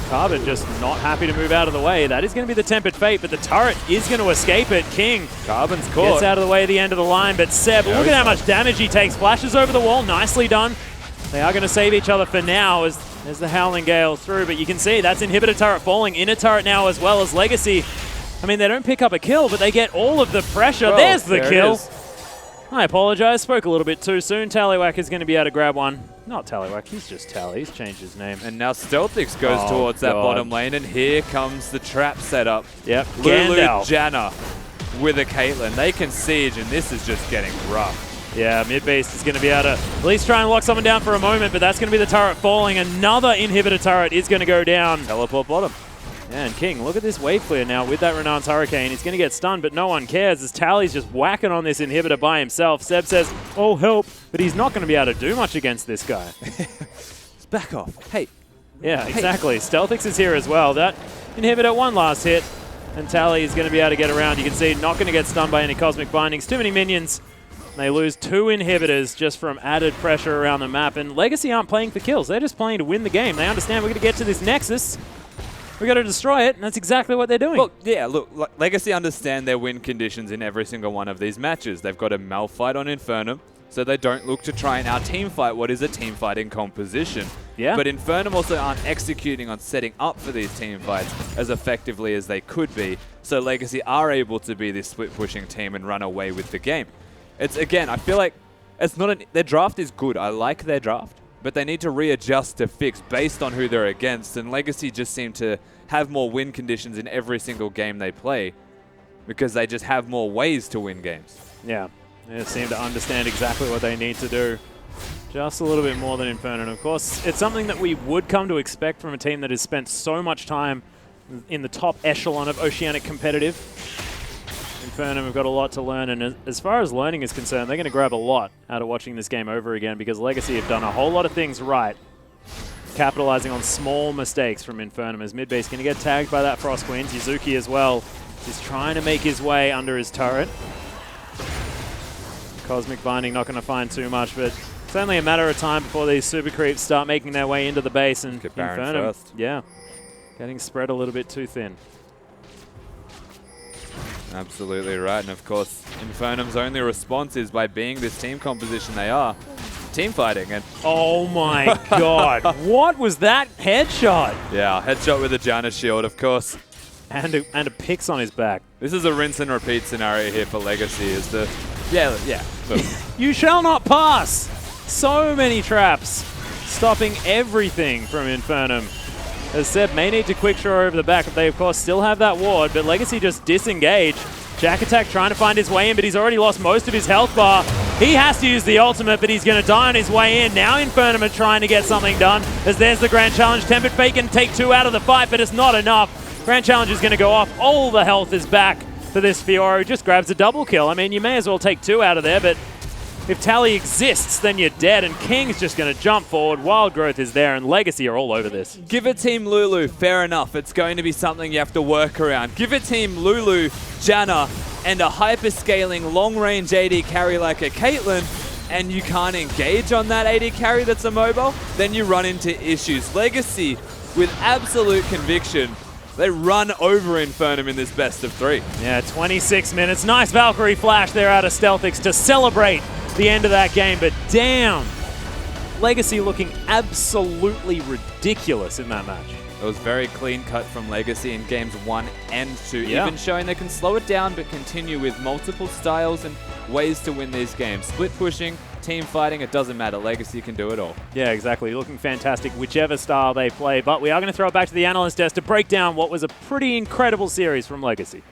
[SPEAKER 5] Carbon just not happy to move out of the way. That is going to be the Tempered Fate, but the turret is going to escape it. King
[SPEAKER 6] Carbon's caught.
[SPEAKER 5] Gets out of the way at the end of the line, but Seb, look at how much damage he takes. Flashes over the wall. Nicely done. They are going to save each other for now as the Howling Gale through, but you can see that's Inhibitor turret falling. Inner turret now as well as Legacy. I mean, they don't pick up a kill, but they get all of the pressure.
[SPEAKER 6] Well,
[SPEAKER 5] there's the kill.
[SPEAKER 6] Is.
[SPEAKER 5] I apologize. Spoke a little bit too soon. Tallywhack is going to be able to grab one. Not Tallywhack. He's just Tally. He's changed his name.
[SPEAKER 6] And now Stealthix goes towards that bottom lane, and here comes the trap setup.
[SPEAKER 5] Yep.
[SPEAKER 6] Lulu
[SPEAKER 5] Gandalf.
[SPEAKER 6] Janna with a Caitlyn. They can siege, and this is just getting rough.
[SPEAKER 5] Yeah, mid-beast is going to be able to at least try and lock someone down for a moment, but that's going to be the turret falling. Another Inhibitor turret is going to go down.
[SPEAKER 6] Teleport bottom.
[SPEAKER 5] Yeah, and King, look at this wave clear now with that Renan's Hurricane. He's going to get stunned, but no one cares as Tally's just whacking on this Inhibitor by himself. Seb says, oh, help, but he's not going to be able to do much against this guy.
[SPEAKER 6] Just back off. Hey.
[SPEAKER 5] Yeah, exactly. Stealthix is here as well. That Inhibitor, one last hit, and Tally is going to be able to get around. You can see not going to get stunned by any Cosmic Bindings. Too many minions They lose 2 inhibitors just from added pressure around the map, and Legacy aren't playing for kills. They're just playing to win the game. They understand we're going to get to this Nexus. We've got to destroy it, and that's exactly what they're doing.
[SPEAKER 6] Well, yeah, look, Legacy understand their win conditions in every single one of these matches. They've got a Malphite on Infernum, so they don't look to try and out-team fight what is a team fighting composition.
[SPEAKER 5] Yeah.
[SPEAKER 6] But Infernum also aren't executing on setting up for these team fights as effectively as they could be, so Legacy are able to be this split-pushing team and run away with the game. It's, again, I feel like it's not their draft is good. I like their draft, but they need to readjust to fix based on who they're against, and Legacy just seem to have more win conditions in every single game they play because they just have more ways to win games.
[SPEAKER 5] Yeah, they seem to understand exactly what they need to do. Just a little bit more than Inferno. And of course, it's something that we would come to expect from a team that has spent so much time in the top echelon of Oceanic competitive. Inferno have got a lot to learn, and as far as learning is concerned, they're going to grab a lot out of watching this game over again because Legacy have done a whole lot of things right, capitalizing on small mistakes from Infernum. As Midbase going to get tagged by that Frost Queen. Yuzuki as well is trying to make his way under his turret. Cosmic Binding not going to find too much, but it's only a matter of time before these super creeps start making their way into the base, and
[SPEAKER 6] Get Baron
[SPEAKER 5] Infernum,
[SPEAKER 6] first.
[SPEAKER 5] yeah, getting spread a little bit too thin.
[SPEAKER 6] Absolutely right, and of course, Infernum's only response is by being this team composition they are, team fighting, and
[SPEAKER 5] Oh my god, what was that headshot?
[SPEAKER 6] yeah, headshot with a Janus shield, of course.
[SPEAKER 5] And a pix on his back.
[SPEAKER 6] This is a rinse and repeat scenario here for Legacy. Is the yeah. Look.
[SPEAKER 5] You shall not pass! So many traps, stopping everything from Infernum. As Seb may need to quick draw over the back, but they of course still have that ward, but Legacy just disengage. Jack Attack trying to find his way in, but he's already lost most of his health bar. He has to use the ultimate, but he's going to die on his way in. Now Infernum are trying to get something done, as there's the Grand Challenge. Tempered Fate can take 2 out of the fight, but it's not enough. Grand Challenge is going to go off. All the health is back for this Fiora, who just grabs a double kill. I mean, you may as well take 2 out of there, but if Tally exists, then you're dead, and King's just going to jump forward. Wild Growth is there, and Legacy are all over this.
[SPEAKER 6] Give it Team Lulu, fair enough. It's going to be something you have to work around. Give it Team Lulu, Janna, and a hyper-scaling long-range AD carry like a Caitlyn, and you can't engage on that AD carry that's a mobile, then you run into issues. Legacy, with absolute conviction, they run over Infernum in this best of 3.
[SPEAKER 5] Yeah, 26 minutes. Nice Valkyrie flash there out of Stealthix to celebrate the end of that game, but damn, Legacy looking absolutely ridiculous in that match.
[SPEAKER 6] It was very clean cut from Legacy in games 1 and 2,
[SPEAKER 5] Yeah.
[SPEAKER 6] even showing they can slow it down but continue with multiple styles and ways to win these games. Split pushing, team fighting, it doesn't matter. Legacy can do it all.
[SPEAKER 5] Yeah, exactly. Looking fantastic, whichever style they play. But we are going to throw it back to the analyst desk to break down what was a pretty incredible series from Legacy.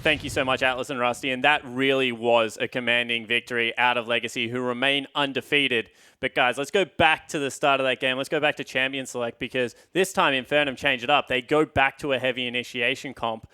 [SPEAKER 2] Thank you so much, Atlas and Rusty. And that really was a commanding victory out of Legacy, who remain undefeated. But guys, let's go back to the start of that game. Let's go back to Champion Select, because this time Infernum changed it up. They go back to a heavy initiation comp.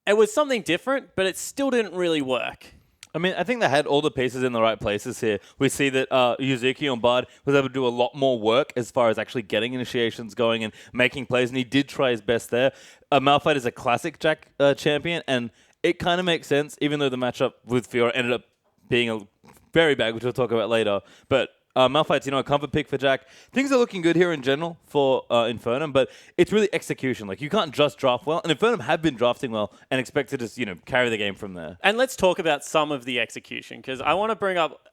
[SPEAKER 2] It was something different, but it still didn't really work.
[SPEAKER 4] I mean, I think they had all the pieces in the right places here. We see that Yuzuki on Bard was able to do a lot more work as far as actually getting initiations going and making plays, and he did try his best there. Malphite is a classic Jack champion, and it kind of makes sense, even though the matchup with Fiora ended up being very bad, which we'll talk about later. But Malphite's, a comfort pick for Jack. Things are looking good here in general for Infernum, but it's really execution. Like, you can't just draft well, and Infernum have been drafting well and expect to just, carry the game from there.
[SPEAKER 2] And let's talk about some of the execution, because I want to bring up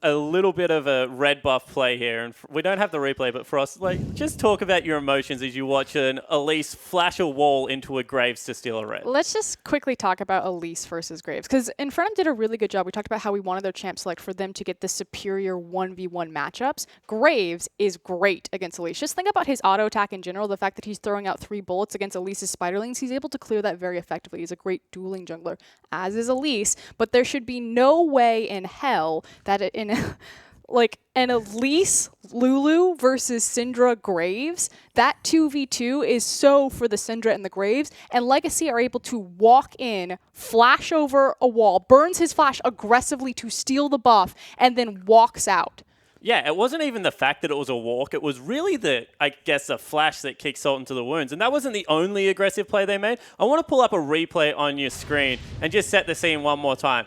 [SPEAKER 2] a little bit of a red buff play here. And we don't have the replay, but for us, just talk about your emotions as you watch an Elise flash a wall into a Graves to steal a red.
[SPEAKER 3] Let's just quickly talk about Elise versus Graves, because Infernum did a really good job. We talked about how we wanted their champ select for them to get the superior 1v1 matchups. Graves is great against Elise. Just think about his auto attack in general, the fact that he's throwing out 3 bullets against Elise's Spiderlings. He's able to clear that very effectively. He's a great dueling jungler, as is Elise, but there should be no way in hell that an Elise Lulu versus Syndra Graves, that 2v2 is so for the Syndra and the Graves, and Legacy are able to walk in, flash over a wall, burns his flash aggressively to steal the buff, and then walks out.
[SPEAKER 2] Yeah, it wasn't even the fact that it was a walk. It was really the flash that kicked salt into the wounds. And that wasn't the only aggressive play they made. I want to pull up a replay on your screen and just set the scene one more time.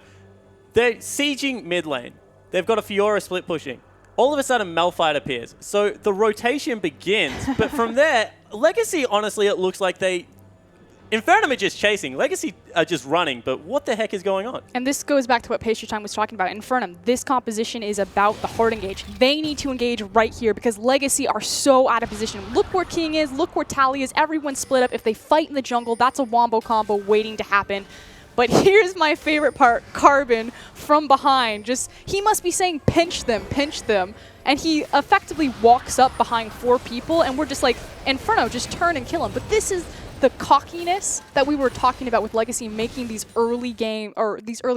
[SPEAKER 2] They're sieging mid lane. They've got a Fiora split pushing. All of a sudden, Malphite appears. So the rotation begins. But from there, Legacy, honestly, it looks like Infernum are just chasing. Legacy are just running, but what the heck is going on?
[SPEAKER 3] And this goes back to what Pastry Time was talking about. Infernum, this composition is about the hard engage. They need to engage right here because Legacy are so out of position. Look where King is, look where Tally is. Everyone's split up. If they fight in the jungle, that's a wombo combo waiting to happen. But here's my favorite part, Carbon from behind. He must be saying, pinch them, pinch them. And he effectively walks up behind 4 people, and we're just like, Inferno, just turn and kill him. But this is the cockiness that we were talking about with Legacy making these early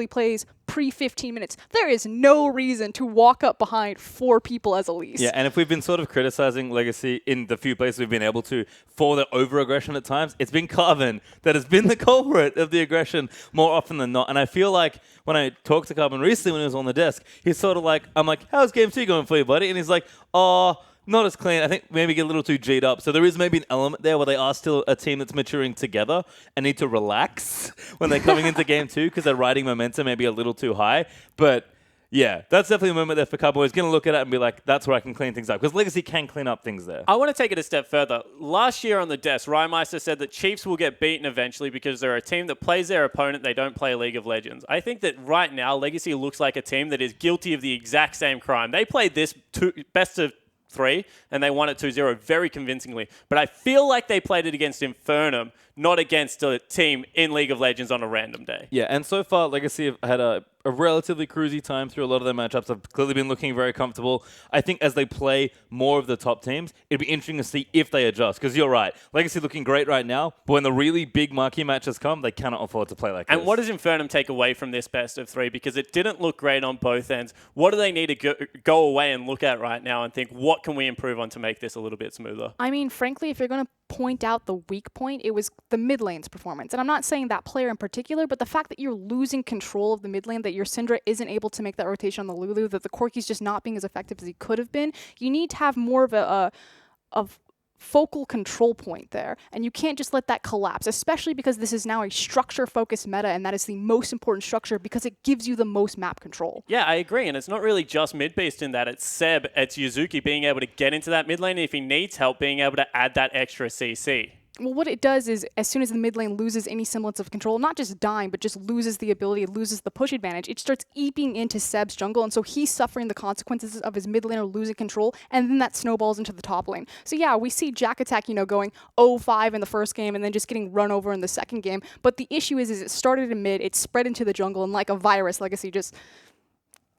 [SPEAKER 3] plays pre-15 minutes. There is no reason to walk up behind 4 people as Elise.
[SPEAKER 4] Yeah, and if we've been sort of criticizing Legacy in the few places we've been able to for their over-aggression at times, it's been Carbon that has been the culprit of the aggression more often than not. And I feel like when I talked to Carbon recently when he was on the desk, he's sort of like, I'm like, how's game 2 going for you, buddy? And he's like, oh, not as clean. I think maybe get a little too G'd up. So there is maybe an element there where they are still a team that's maturing together and need to relax when they're coming into game 2 because they're riding momentum maybe a little too high. But yeah, that's definitely a moment there for Carbon. He's going to look at it and be like, that's where I can clean things up. Because Legacy can clean up things there.
[SPEAKER 2] I want to take it a step further. Last year on the desk, Rymeister said that Chiefs will get beaten eventually because they're a team that plays their opponent. They don't play League of Legends. I think that right now, Legacy looks like a team that is guilty of the exact same crime. They played this best of 3, and they won it 2-0 very convincingly. But I feel like they played it against Infernum, not against a team in League of Legends on a random day.
[SPEAKER 4] Yeah, and so far, Legacy have had a relatively cruisy time through a lot of their matchups. Have clearly been looking very comfortable. I think as they play more of the top teams, it'd be interesting to see if they adjust. Because you're right, Legacy looking great right now, but when the really big marquee matches come, they cannot afford to play like this.
[SPEAKER 2] And what does Infernum take away from this best of 3? Because it didn't look great on both ends. What do they need to go away and look at right now and think, what can we improve on to make this a little bit smoother?
[SPEAKER 3] I mean, frankly, if you're going to point out the weak point, it was the mid lane's performance. And I'm not saying that player in particular, but the fact that you're losing control of the mid lane, that your Syndra isn't able to make that rotation on the Lulu, that the Corki's just not being as effective as he could have been. You need to have more of a focal control point there, and you can't just let that collapse, especially because this is now a structure-focused meta, and that is the most important structure because it gives you the most map control.
[SPEAKER 2] Yeah, I agree, and it's not really just mid-beast in that. It's Seb, it's Yuzuki being able to get into that mid lane, and if he needs help, being able to add that extra CC.
[SPEAKER 3] Well, what it does is, as soon as the mid lane loses any semblance of control, not just dying, but just loses the ability, loses the push advantage, it starts eeping into Seb's jungle, and so he's suffering the consequences of his mid laner losing control, and then that snowballs into the top lane. So yeah, we see Jack Attack, going 0-5 in the first game, and then just getting run over in the second game, but the issue is it started in mid, it spread into the jungle, and like a virus, Legacy just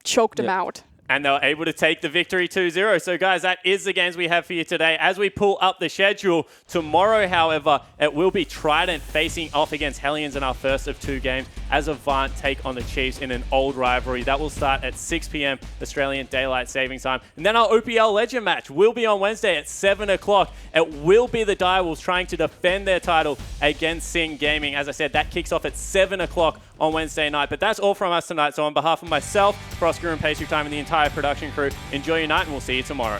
[SPEAKER 3] choked him out.
[SPEAKER 2] And they were able to take the victory 2-0. So, guys, that is the games we have for you today. As we pull up the schedule, tomorrow, however, it will be Trident facing off against Hellions in our first of 2 games as Avant take on the Chiefs in an old rivalry. That will start at 6 p.m. Australian Daylight Saving Time. And then our OPL Legend match will be on Wednesday at 7 o'clock. It will be the Direwolves trying to defend their title against Sing Gaming. As I said, that kicks off at 7 o'clock on Wednesday night. But that's all from us tonight. So on behalf of myself, Frosker and Pastry Time, and the entire production crew, enjoy your night, and we'll see you tomorrow.